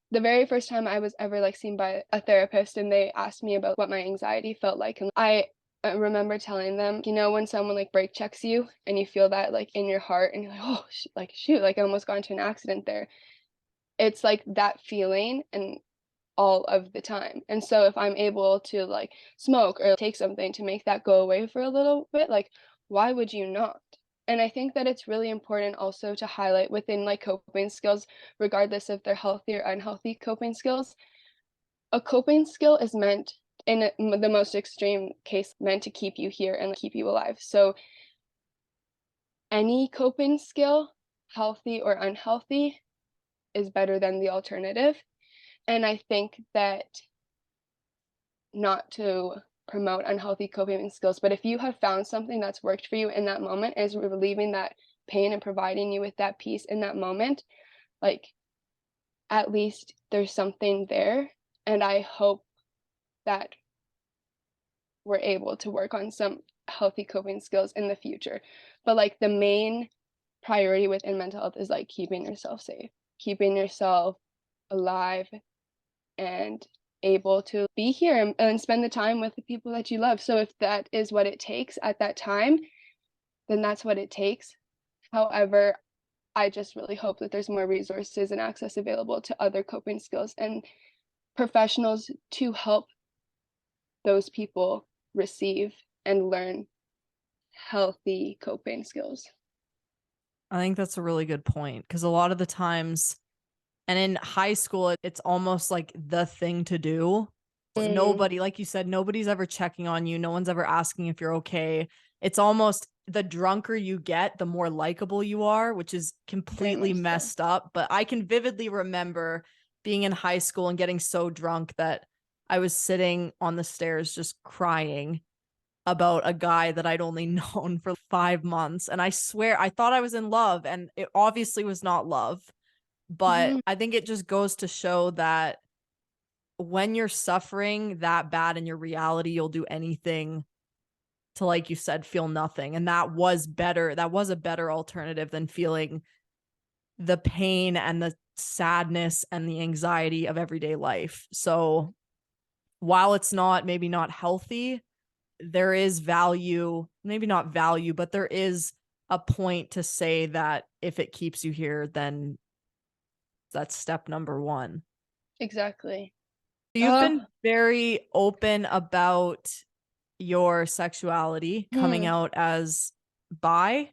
Speaker 2: the very first time I was ever like seen by a therapist and they asked me about what my anxiety felt like. And I remember telling them, you know, when someone like brake checks you and you feel that like in your heart and you're like, oh, like shoot, like I almost got into an accident there. It's like that feeling. And all of the time. And so if I'm able to like smoke or take something to make that go away for a little bit, like why would you not? And I think that it's really important also to highlight within like coping skills, regardless if they're healthy or unhealthy coping skills. A coping skill is meant in the most extreme case, meant to keep you here and keep you alive. So any coping skill, healthy or unhealthy, is better than the alternative. And I think that, not to promote unhealthy coping skills, but if you have found something that's worked for you in that moment, is relieving that pain and providing you with that peace in that moment, like, at least there's something there. And I hope that we're able to work on some healthy coping skills in the future. But like the main priority within mental health is like keeping yourself safe, keeping yourself alive, and able to be here and spend the time with the people that you love. So if that is what it takes at that time, then that's what it takes. However, I just really hope that there's more resources and access available to other coping skills and professionals to help those people receive and learn healthy coping skills.
Speaker 1: I think that's a really good point, because a lot of the times, and in high school, it's almost like the thing to do.
Speaker 2: Mm,
Speaker 1: Nobody, like you said, nobody's ever checking on you. No one's ever asking if you're okay. It's almost the drunker you get, the more likable you are, which is
Speaker 2: very
Speaker 1: completely
Speaker 2: much so.
Speaker 1: messed up. But I can vividly remember being in high school and getting so drunk that I was sitting on the stairs just crying about a guy that I'd only known for 5 months. And I swear I thought I was in love, and it obviously was not love. But
Speaker 2: Mhm.
Speaker 1: I think it just goes to show that when you're suffering that bad in your reality, you'll do anything to, like you said, feel nothing. And that was better. That was a better alternative than feeling the pain and the sadness and the anxiety of everyday life. So while it's not, maybe not healthy, there is value, maybe not value, but there is a point to say that if it keeps you here, then that's step number one.
Speaker 2: Exactly.
Speaker 1: You've
Speaker 2: Oh,
Speaker 1: been very open about your sexuality, coming
Speaker 2: hmm.
Speaker 1: out as bi.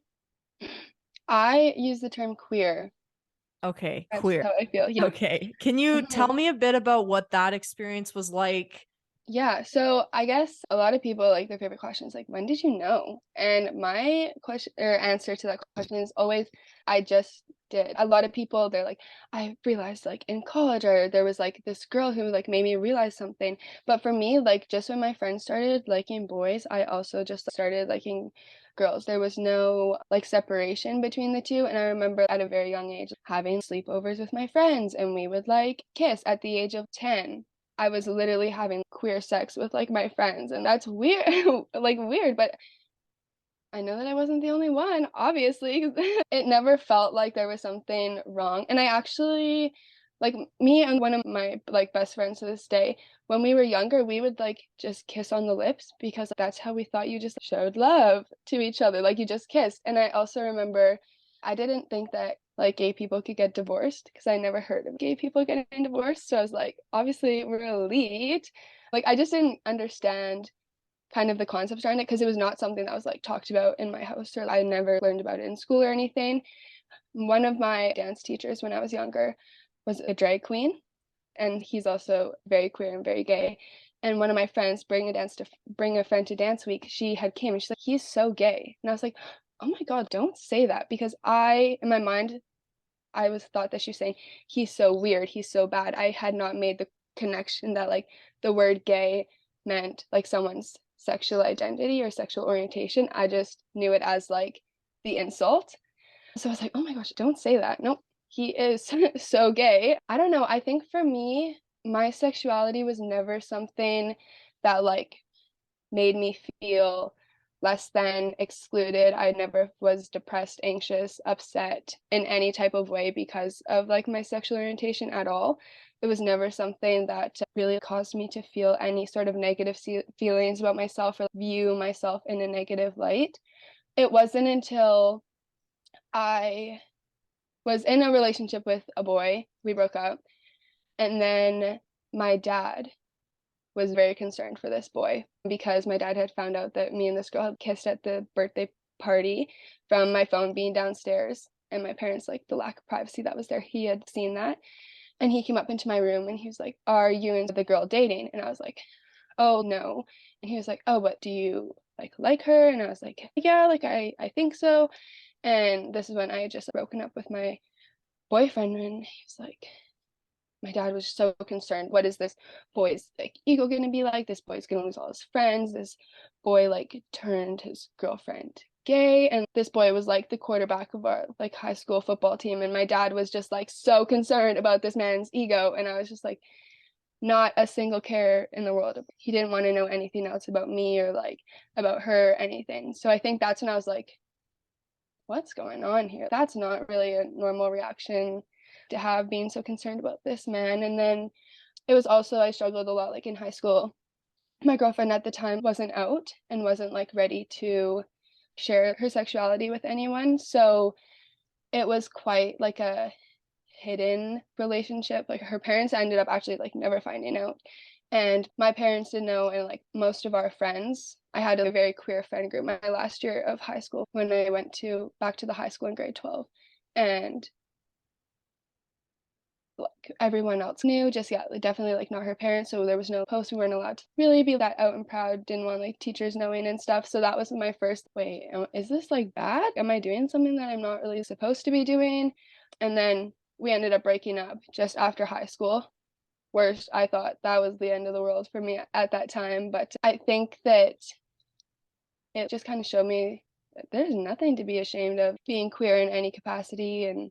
Speaker 2: I use the term queer.
Speaker 1: Okay,
Speaker 2: That's
Speaker 1: queer.
Speaker 2: how I feel. Yeah.
Speaker 1: Okay. Can you
Speaker 2: Mhm.
Speaker 1: tell me a bit about what that experience was like?
Speaker 2: Yeah, so I guess a lot of people, like, their favorite question is like, when did you know? And my question or answer to that question is always, I just did. A lot of people, they're like, I realized like in college, or there was like this girl who like made me realize something. But for me, like just when my friends started liking boys, I also just started liking girls. There was no like separation between the two. And I remember at a very young age having sleepovers with my friends, and we would like kiss at the age of 10. I was literally having queer sex with, like, my friends, and that's weird, like, weird, but I know that I wasn't the only one, obviously. It never felt like there was something wrong, and I actually like, me and one of my, like, best friends to this day, when we were younger, we would, like, just kiss on the lips because that's how we thought you just showed love to each other, like, you just kissed. And I also remember I didn't think that, like, gay people could get divorced because I never heard of gay people getting divorced, so I was like, "Obviously, we're elite." Like, I just didn't understand kind of the concepts around it because it was not something that was like talked about in my house, or I never learned about it in school or anything. One of my dance teachers when I was younger was a drag queen, and he's also very queer and very gay. And one of my friends bring a friend to dance week, she had came and she's like, he's so gay. And I was like, oh my God, don't say that, because I in my mind I was thought that she was saying he's so weird, he's so bad. I had not made the connection that like the word gay meant like someone's sexual identity or sexual orientation. I just knew it as like the insult. So I was like, "Oh my gosh, don't say that." Nope. He is so gay. I don't know. I think for me, my sexuality was never something that like made me feel less than, excluded. I never was depressed, anxious, upset in any type of way because of like my sexual orientation at all. It was never something that really caused me to feel any sort of negative feelings about myself or view myself in a negative light. It wasn't until I was in a relationship with a boy, we broke up, and then my dad was very concerned for this boy because my dad had found out that me and this girl had kissed at the birthday party from my phone being downstairs, and my parents, like, the lack of privacy that was there, he had seen that, and he came up into my room and he was like, "Are you and the girl dating?" And I was like, oh no. And he was like, oh, but do you like her? And I was like, yeah, like I think so. And this is when I had just broken up with my boyfriend, and he was like, my dad was so concerned. What is this boy's like ego gonna be like? This boy's gonna lose all his friends. This boy like turned his girlfriend gay, and this boy was like the quarterback of our like high school football team, and my dad was just like so concerned about this man's ego, and I was just like, not a single care in the world. He didn't want to know anything else about me or like about her, anything. So I think that's when I was like, what's going on here? That's not really a normal reaction to have, being so concerned about this man. And then it was also, I struggled a lot like in high school. My girlfriend at the time wasn't out and wasn't like ready to share her sexuality with anyone. So it was quite like a hidden relationship. Like her parents ended up actually like never finding out. And my parents didn't know, and like most of our friends, I had a very queer friend group my last year of high school when I went to back to the high school in grade 12. And like everyone else knew, just yeah, definitely like not her parents. So there was no post. We weren't allowed to really be that out and proud. Didn't want like teachers knowing and stuff. So that was my first, wait, is this like bad? Am I doing something that I'm not really supposed to be doing? And then we ended up breaking up just after high school. Worst, I thought that was the end of the world for me at that time. But I think that it just kind of showed me that there's nothing to be ashamed of being queer in any capacity. And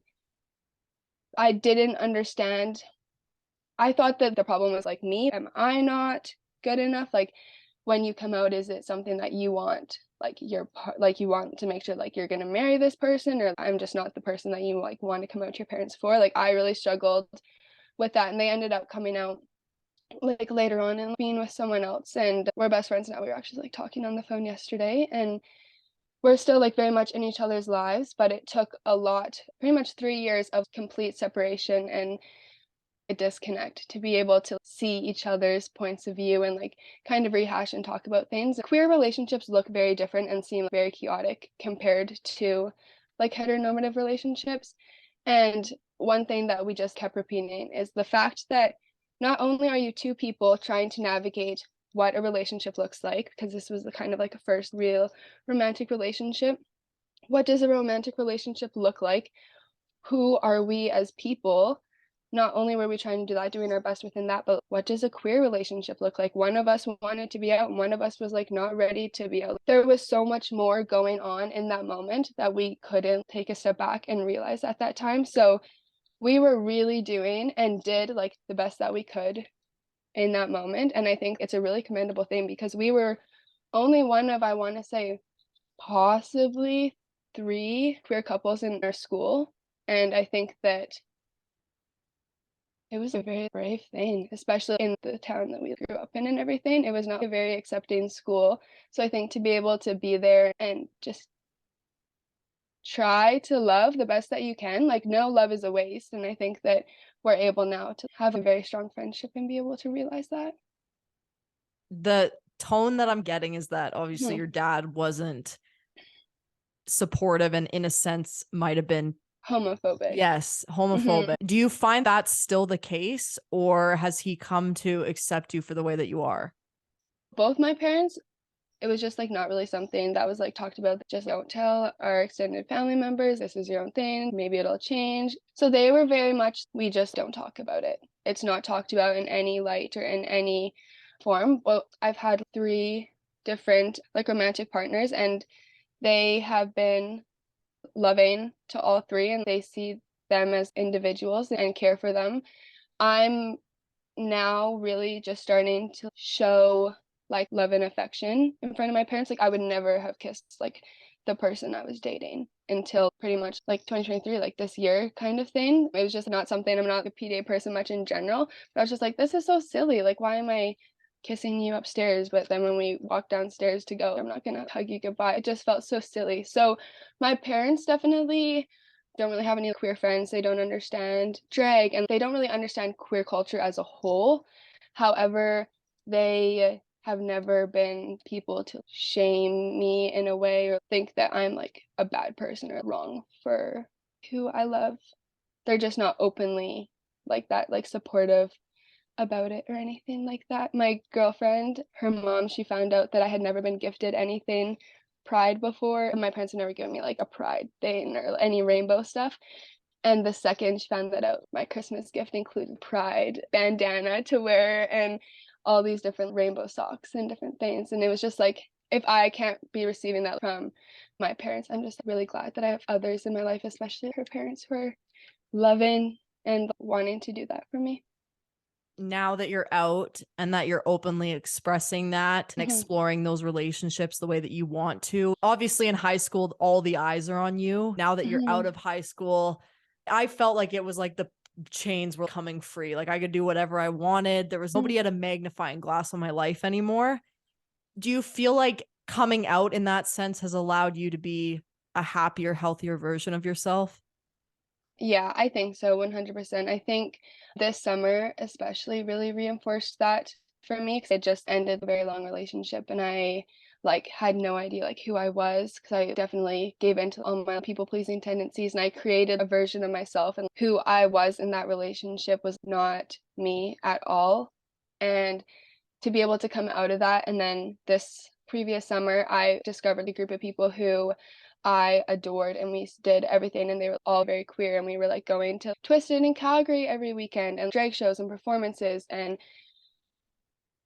Speaker 2: I didn't understand. I thought that the problem was like me. Am I not good enough? Like when you come out, is it something that you want? Like like you want to make sure like you're gonna marry this person, or I'm just not the person that you like want to come out to your parents for. Like I really struggled with that, and they ended up coming out like later on and being with someone else, and we're best friends now. We were actually like talking on the phone yesterday, and we're still like very much in each other's lives, but it took a lot, pretty much 3 years of complete separation and a disconnect to be able to see each other's points of view and like kind of rehash and talk about things. Queer relationships look very different and seem very chaotic compared to like heteronormative relationships. And one thing that we just kept repeating is the fact that not only are you two people trying to navigate what a relationship looks like, because this was the kind of like a first real romantic relationship. What does a romantic relationship look like? Who are we as people? Not only were we trying to do that, doing our best within that, but what does a queer relationship look like? One of us wanted to be out, and one of us was like not ready to be out. There was so much more going on in that moment that we couldn't take a step back and realize at that time. So we were really doing and did like the best that we could in that moment. And I think it's a really commendable thing because we were only one of, I want to say, possibly 3 queer couples in our school. And I think that it was a very brave thing, especially in the town that we grew up in and everything. It was not a very accepting school. So I think to be able to be there and just try to love the best that you can, like no love is a waste. And I think that we're able now to have a very strong friendship and be able to realize that.
Speaker 1: The tone that I'm getting is that obviously
Speaker 2: Hmm.
Speaker 1: your dad wasn't supportive and in a sense might have been,
Speaker 2: Homophobic.
Speaker 1: yes,
Speaker 2: Hmm.
Speaker 1: homophobic. Do you find that's still the case, or has he come to accept you for the way that you are?
Speaker 2: Both my parents, it was just like not really something that was like talked about. Just don't tell our extended family members, this is your own thing, maybe it'll change. So they were very much, we just don't talk about it. It's not talked about in any light or in any form. Well, I've had 3 different like romantic partners, and they have been loving to all 3, and they see them as individuals and care for them. I'm now really just starting to show like love and affection in front of my parents. Like I would never have kissed like the person I was dating until pretty much like 2023, like this year kind of thing. It was just not something, I'm not a PDA person much in general, but I was just like, this is so silly. Like, why am I kissing you upstairs? But then when we walk downstairs to go, I'm not gonna hug you goodbye. It just felt so silly. So my parents definitely don't really have any queer friends. They don't understand drag, and they don't really understand queer culture as a whole. However, they have never been people to shame me in a way or think that I'm like a bad person or wrong for who I love. They're just not openly like that, like supportive about it or anything like that. My girlfriend, her mom, she found out that I had never been gifted anything Pride before. My parents had never given me like a Pride thing or any rainbow stuff. And the second she found that out, my Christmas gift included Pride bandana to wear and all these different rainbow socks and different things. And it was just like, if I can't be receiving that from my parents, I'm just really glad that I have others in my life, especially her parents, who are loving and wanting to do that for me.
Speaker 1: Now that you're out and that you're openly expressing that and
Speaker 2: Mhm.
Speaker 1: exploring those relationships the way that you want to, obviously in high school, all the eyes are on you. Now that you're out
Speaker 2: Mhm.
Speaker 1: of high school, I felt like it was like the chains were coming free. Like I could do whatever I wanted. There was nobody
Speaker 2: Mhm.
Speaker 1: had a magnifying glass on my life anymore. Do you feel like coming out in that sense has allowed you to be a happier, healthier version of yourself?
Speaker 2: Yeah, I think so, 100%. I think this summer especially really reinforced that for me because it just ended a very long relationship and I like had no idea like who I was because I definitely gave into all my people pleasing tendencies and I created a version of myself and who I was in that relationship was not me at all. And to be able to come out of that. And then this previous summer, I discovered a group of people who I adored, and we did everything, and they were all very queer. And we were like going to Twisted in Calgary every weekend, and drag shows and performances, and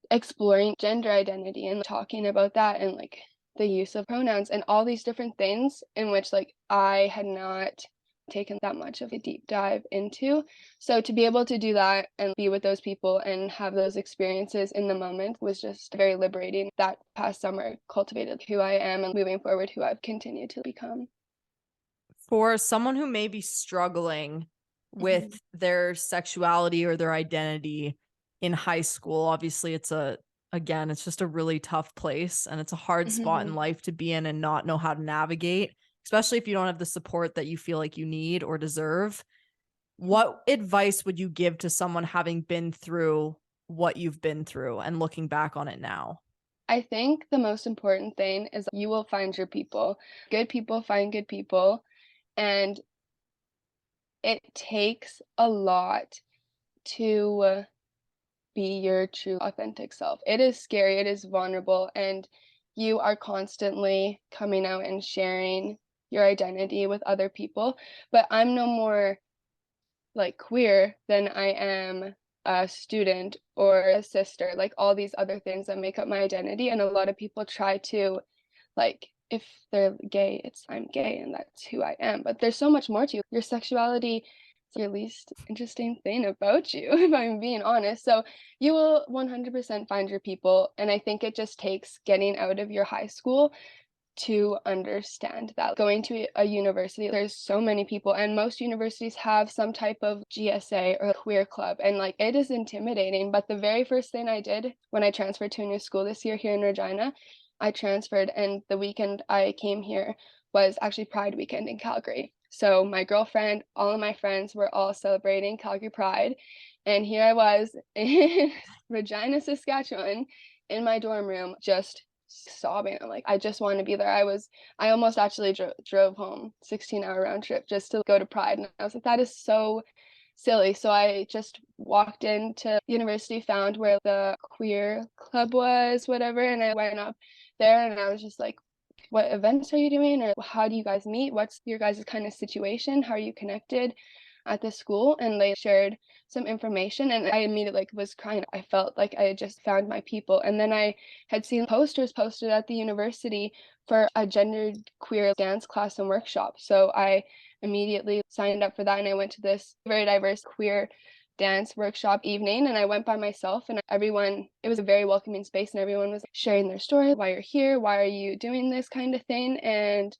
Speaker 2: exploring gender identity and talking about that, and like the use of pronouns, and all these different things in which like I had not taken that much of a deep dive into. So to be able to do that and be with those people and have those experiences in the moment was just very liberating. That past summer cultivated who I am and moving forward who I've continued to become.
Speaker 1: For someone who may be struggling
Speaker 2: Mhm.
Speaker 1: with their sexuality or their identity in high school, obviously again, it's just a really tough place and it's a hard spot in
Speaker 2: Mhm.
Speaker 1: life to be in and not know how to navigate, especially if you don't have the support that you feel like you need or deserve. What advice would you give to someone having been through what you've been through and looking back on it now?
Speaker 2: I think the most important thing is you will find your people. Good people find good people. And it takes a lot to be your true authentic self. It is scary, it is vulnerable, and you are constantly coming out and sharing your identity with other people. But I'm no more like queer than I am a student or a sister, like all these other things that make up my identity. And a lot of people try to like if they're gay, it's I'm gay and that's who I am. But there's so much more to you. Your sexuality is your least interesting thing about you, if I'm being honest. So you will 100% find your people. And I think it just takes getting out of your high school to understand that. Going to a university, there's so many people, and most universities have some type of GSA or queer club, and like it is intimidating. But the very first thing I did when I transferred to a new school this year here in Regina, I transferred, and the weekend I came here was actually Pride weekend in Calgary. So my girlfriend, all of my friends were all celebrating Calgary Pride, and here I was in Regina, Saskatchewan, in my dorm room, just sobbing. I'm like, I just want to be there. I almost actually drove home 16-hour round trip just to go to Pride. And I was like, that is so silly. So I just walked into university, found where the queer club was, whatever. And I went up there and I was just like, what events are you doing? Or how do you guys meet? What's your guys' kind of situation? How are you connected at the school? And they shared some information and I immediately like was crying. I felt like I had just found my people. And then I had seen posters posted at the university for a gendered queer dance class and workshop. So I immediately signed up for that and I went to this very diverse queer dance workshop evening and I went by myself and everyone it was a very welcoming space and everyone was sharing their story, why you're here, why are you doing this kind of thing. And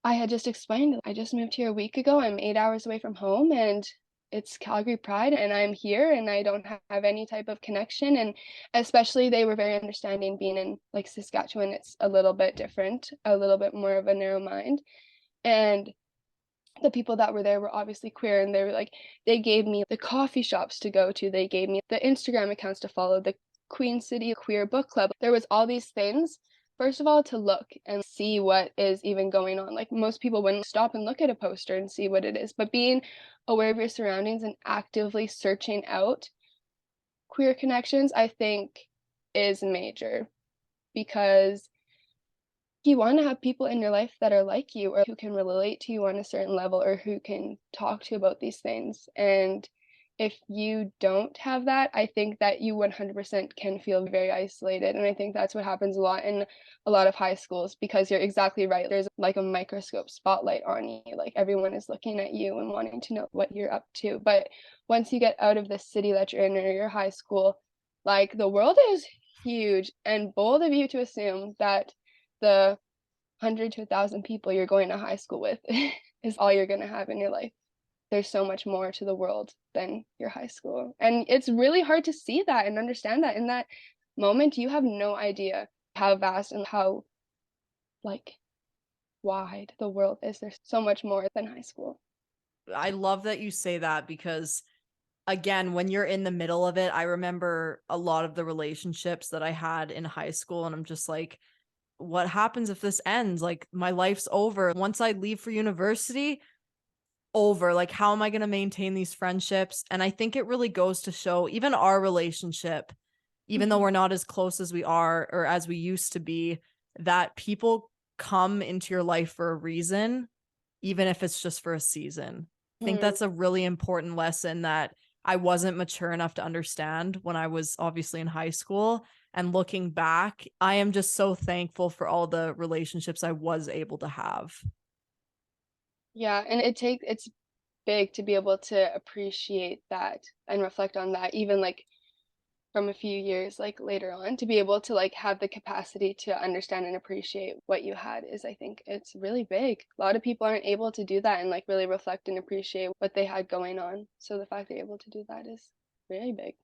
Speaker 2: I had just explained, I just moved here a week ago. I'm 8 hours away from home and it's Calgary Pride and I'm here and I don't have any type of connection. And especially they were very understanding being in like Saskatchewan, it's a little bit different, a little bit more of a narrow mind. And the people that were there were obviously queer and they were like, they gave me the coffee shops to go to, they gave me the Instagram accounts to follow, the Queen City Queer Book Club. There was all these things. First of all, to look and see what is even going on. Like most people wouldn't stop and look at a poster and see what it is, but being aware of your surroundings and actively searching out queer connections, I think, is major because you want to have people in your life that are like you or who can relate to you on a certain level or who can talk to you about these things. And if you don't have that, I think that you 100% can feel very isolated. And I think that's what happens a lot in a lot of high schools because you're exactly right. There's like a microscope spotlight on you. Like everyone is looking at you and wanting to know what you're up to. But once you get out of the city that you're in or your high school, like the world is huge and bold of you to assume that the 100 to 1,000 people you're going to high school with is all you're going to have in your life. There's so much more to the world than your high school. And it's really hard to see that and understand that in that moment. You have no idea how vast and how like wide the world is. There's so much more than high school.
Speaker 1: I love that you say that because again, when you're in the middle of it, I remember a lot of the relationships that I had in high school and I'm just like, what happens if this ends? Like my life's over. Once I leave for university, over. Like how am I going to maintain these friendships? And I think it really goes to show even our relationship, even though
Speaker 2: Mm-hmm.
Speaker 1: we're not as close as we are or as we used to be, that people come into your life for a reason, even if it's just for a season. I think
Speaker 2: Mm-hmm.
Speaker 1: that's a really important lesson that I wasn't mature enough to understand when I was obviously in high school. And looking back, I am just so thankful for all the relationships I was able to have.
Speaker 2: Yeah, and it's big to be able to appreciate that and reflect on that even like from a few years like later on to be able to like have the capacity to understand and appreciate what you had is I think it's really big. A lot of people aren't able to do that and like really reflect and appreciate what they had going on. So the fact they're able to do that is really big.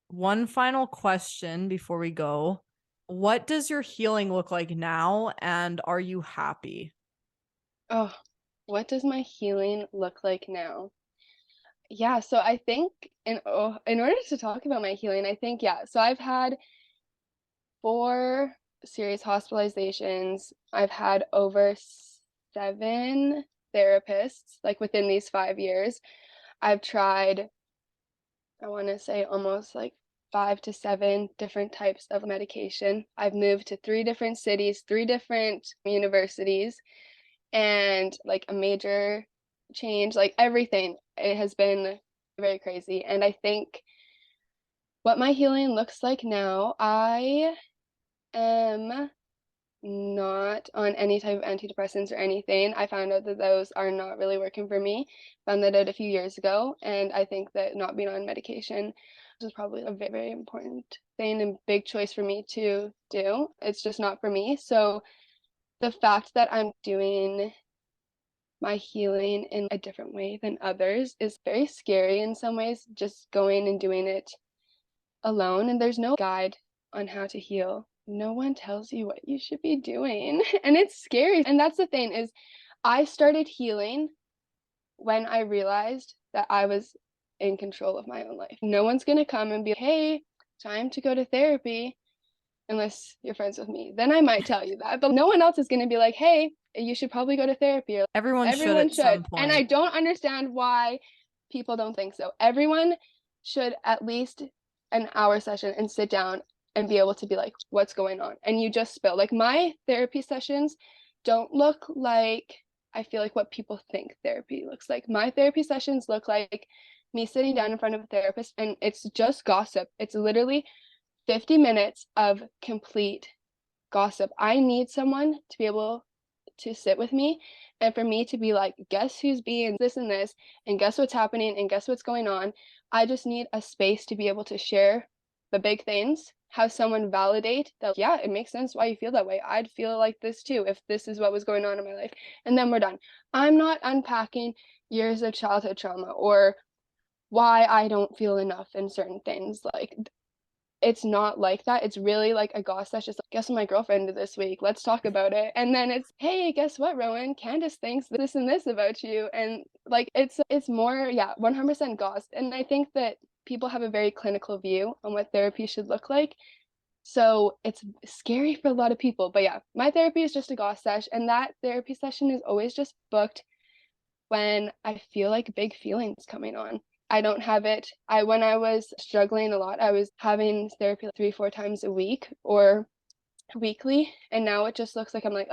Speaker 1: One final question before we go. What does your healing look like now, and are you happy?
Speaker 2: Oh, what does my healing look like now? Yeah, so I think in order to talk about my healing, I think yeah, so I've had 4 serious hospitalizations. I've had over 7 therapists, like within these 5 years. I've tried, I want to say almost like 5 to 7 different types of medication. I've moved to 3 different cities, 3 different universities, and like a major change, like everything. It has been very crazy. And I think what my healing looks like now, I am not on any type of antidepressants or anything. I found out that those are not really working for me. Found that out a few years ago, and I think that not being on medication is probably a very, very important thing and big choice for me to do. It's just not for me. So the fact that I'm doing my healing in a different way than others is very scary in some ways, just going and doing it alone. And there's no guide on how to heal. No one tells you what you should be doing. And it's scary. And that's the thing is I started healing when I realized that I was in control of my own life. No one's going to come and be, hey, time to go to therapy, unless you're friends with me. Then I might tell you that. But no one else is going to be like, hey, you should probably go to therapy. Or,
Speaker 1: Everyone should
Speaker 2: everyone
Speaker 1: at
Speaker 2: should.
Speaker 1: some
Speaker 2: And I
Speaker 1: point.
Speaker 2: don't understand why people don't think so. Everyone should at least an hour session and sit down and be able to be like, what's going on? And you just spill. Like my therapy sessions don't look like I feel like what people think therapy looks like. My therapy sessions look like me sitting down in front of a therapist and it's just gossip. It's literally 50 minutes of complete gossip. I need someone to be able to sit with me and for me to be like, guess who's being this and this, and guess what's happening, and guess what's going on. I just need a space to be able to share the big things, have someone validate that, yeah, it makes sense why you feel that way. I'd feel like this too if this is what was going on in my life. And then we're done. I'm not unpacking years of childhood trauma or why I don't feel enough in certain things. Like it's not like that. It's really like a goss that's just like, guess what my girlfriend did this week? Let's talk about it. And then it's, hey, guess what, Rowan? Candace thinks this and this about you. And like it's more, yeah, 100% goss. And I think that people have a very clinical view on what therapy should look like. So it's scary for a lot of people. But yeah, my therapy is just a goss sesh. And that therapy session is always just booked when I feel like big feelings coming on. I don't have it. When I was struggling a lot, I was having therapy like 3, 4 times a week or weekly, and now it just looks like I'm like,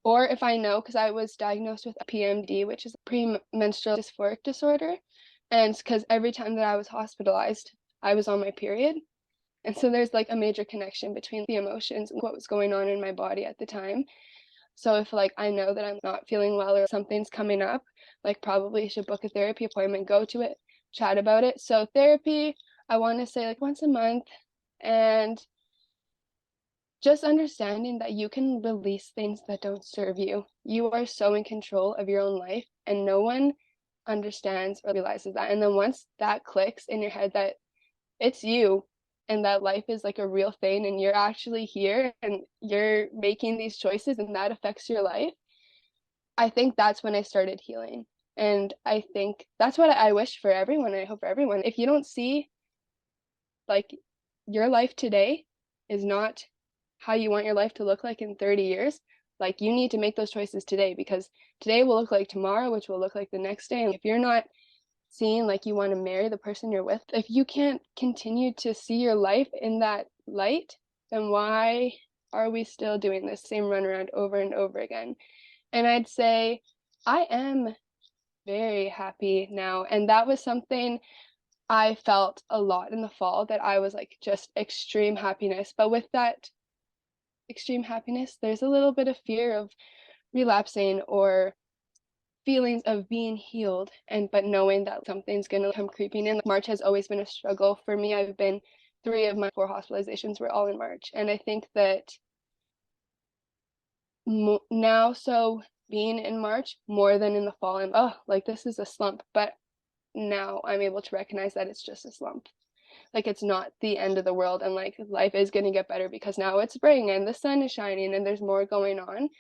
Speaker 2: or if I know, because I was diagnosed with PMD, which is premenstrual dysphoric disorder, and because every time that I was hospitalized, I was on my period, and so there's like a major connection between the emotions and what was going on in my body at the time. So if like I know that I'm not feeling well or something's coming up, like probably should book a therapy appointment, go to it, chat about it. So therapy, I want to say like once a month, and just understanding that you can release things that don't serve you. You are so in control of your own life, and no one understands or realizes that. And then once that clicks in your head that it's you and that life is like a real thing and you're actually here and you're making these choices and that affects your life, I think that's when I started healing. And I think that's what I wish for everyone. I hope for everyone. If you don't see like your life today is not how you want your life to look like in 30 years, like you need to make those choices today, because today will look like tomorrow, which will look like the next day. And if you're not seeing like you want to marry the person you're with, if you can't continue to see your life in that light, then why are we still doing this same runaround over and over again? And I'd say I am very happy now. And that was something I felt a lot in the fall, that I was like just extreme happiness. But with that extreme happiness, there's a little bit of fear of relapsing or feelings of being healed, and but knowing that something's going to come creeping in. March has always been a struggle for me. I've been 3 of my 4 hospitalizations were all in March, and I think that now, so being in March more than in the fall, I'm like this is a slump, but now I'm able to recognize that it's just a slump. Like it's not the end of the world, and like life is going to get better because now it's spring and the sun is shining and there's more going on.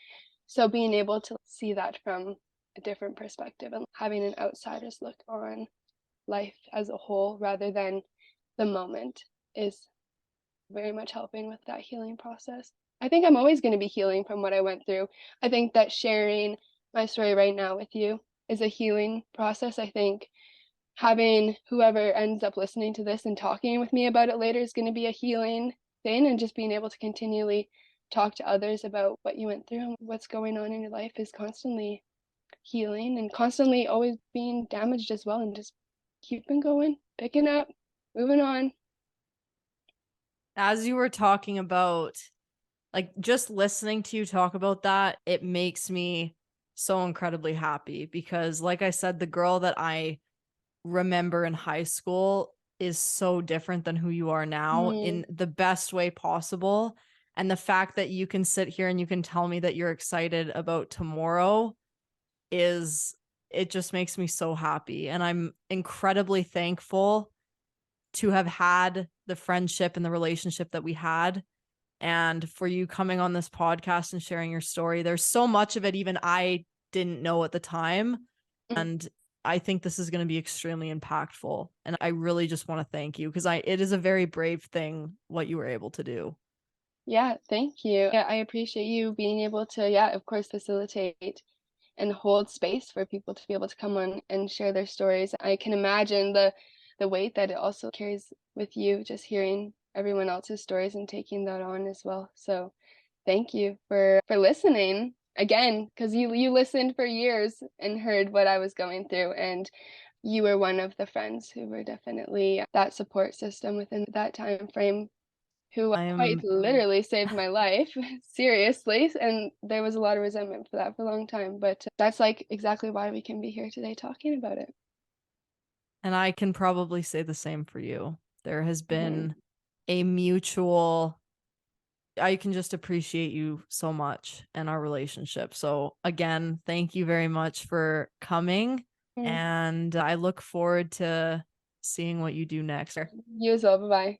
Speaker 2: So being able to see that from a different perspective and having an outsider's look on life as a whole rather than the moment is very much helping with that healing process. I think I'm always going to be healing from what I went through. I think that sharing my story right now with you is a healing process. I think having whoever ends up listening to this and talking with me about it later is going to be a healing thing, and just being able to continually talk to others about what you went through and what's going on in your life is constantly healing and constantly always being damaged as well, and just keeping going, picking up, moving on.
Speaker 1: As you were talking about, like, just listening to you talk about that, it makes me so incredibly happy because, like I said, the girl that I remember in high school is so different than who you are now in the best way possible. And the fact that you can sit here and you can tell me that you're excited about tomorrow it just makes me so happy. And I'm incredibly thankful to have had the friendship and the relationship that we had, and for you coming on this podcast and sharing your story. There's so much of it even I didn't know at the time. And I think this is going to be extremely impactful. And I really just want to thank you because it is a very brave thing what you were able to do.
Speaker 2: Yeah, thank you. Yeah, I appreciate you being able to, yeah, of course, facilitate and hold space for people to be able to come on and share their stories. I can imagine the weight that it also carries with you, just hearing everyone else's stories and taking that on as well. So thank you for listening again, because you listened for years and heard what I was going through, and you were one of the friends who were definitely that support system within that time frame, who quite
Speaker 1: I'm
Speaker 2: literally saved my life, seriously. And there was a lot of resentment for that for a long time. But that's like exactly why we can be here today talking about it.
Speaker 1: And I can probably say the same for you. There has
Speaker 2: Mm-hmm.
Speaker 1: been a mutual, I can just appreciate you so much and our relationship. So again, thank you very much for coming.
Speaker 2: Mm-hmm.
Speaker 1: And I look forward to seeing what you do next.
Speaker 2: You as well. Bye bye.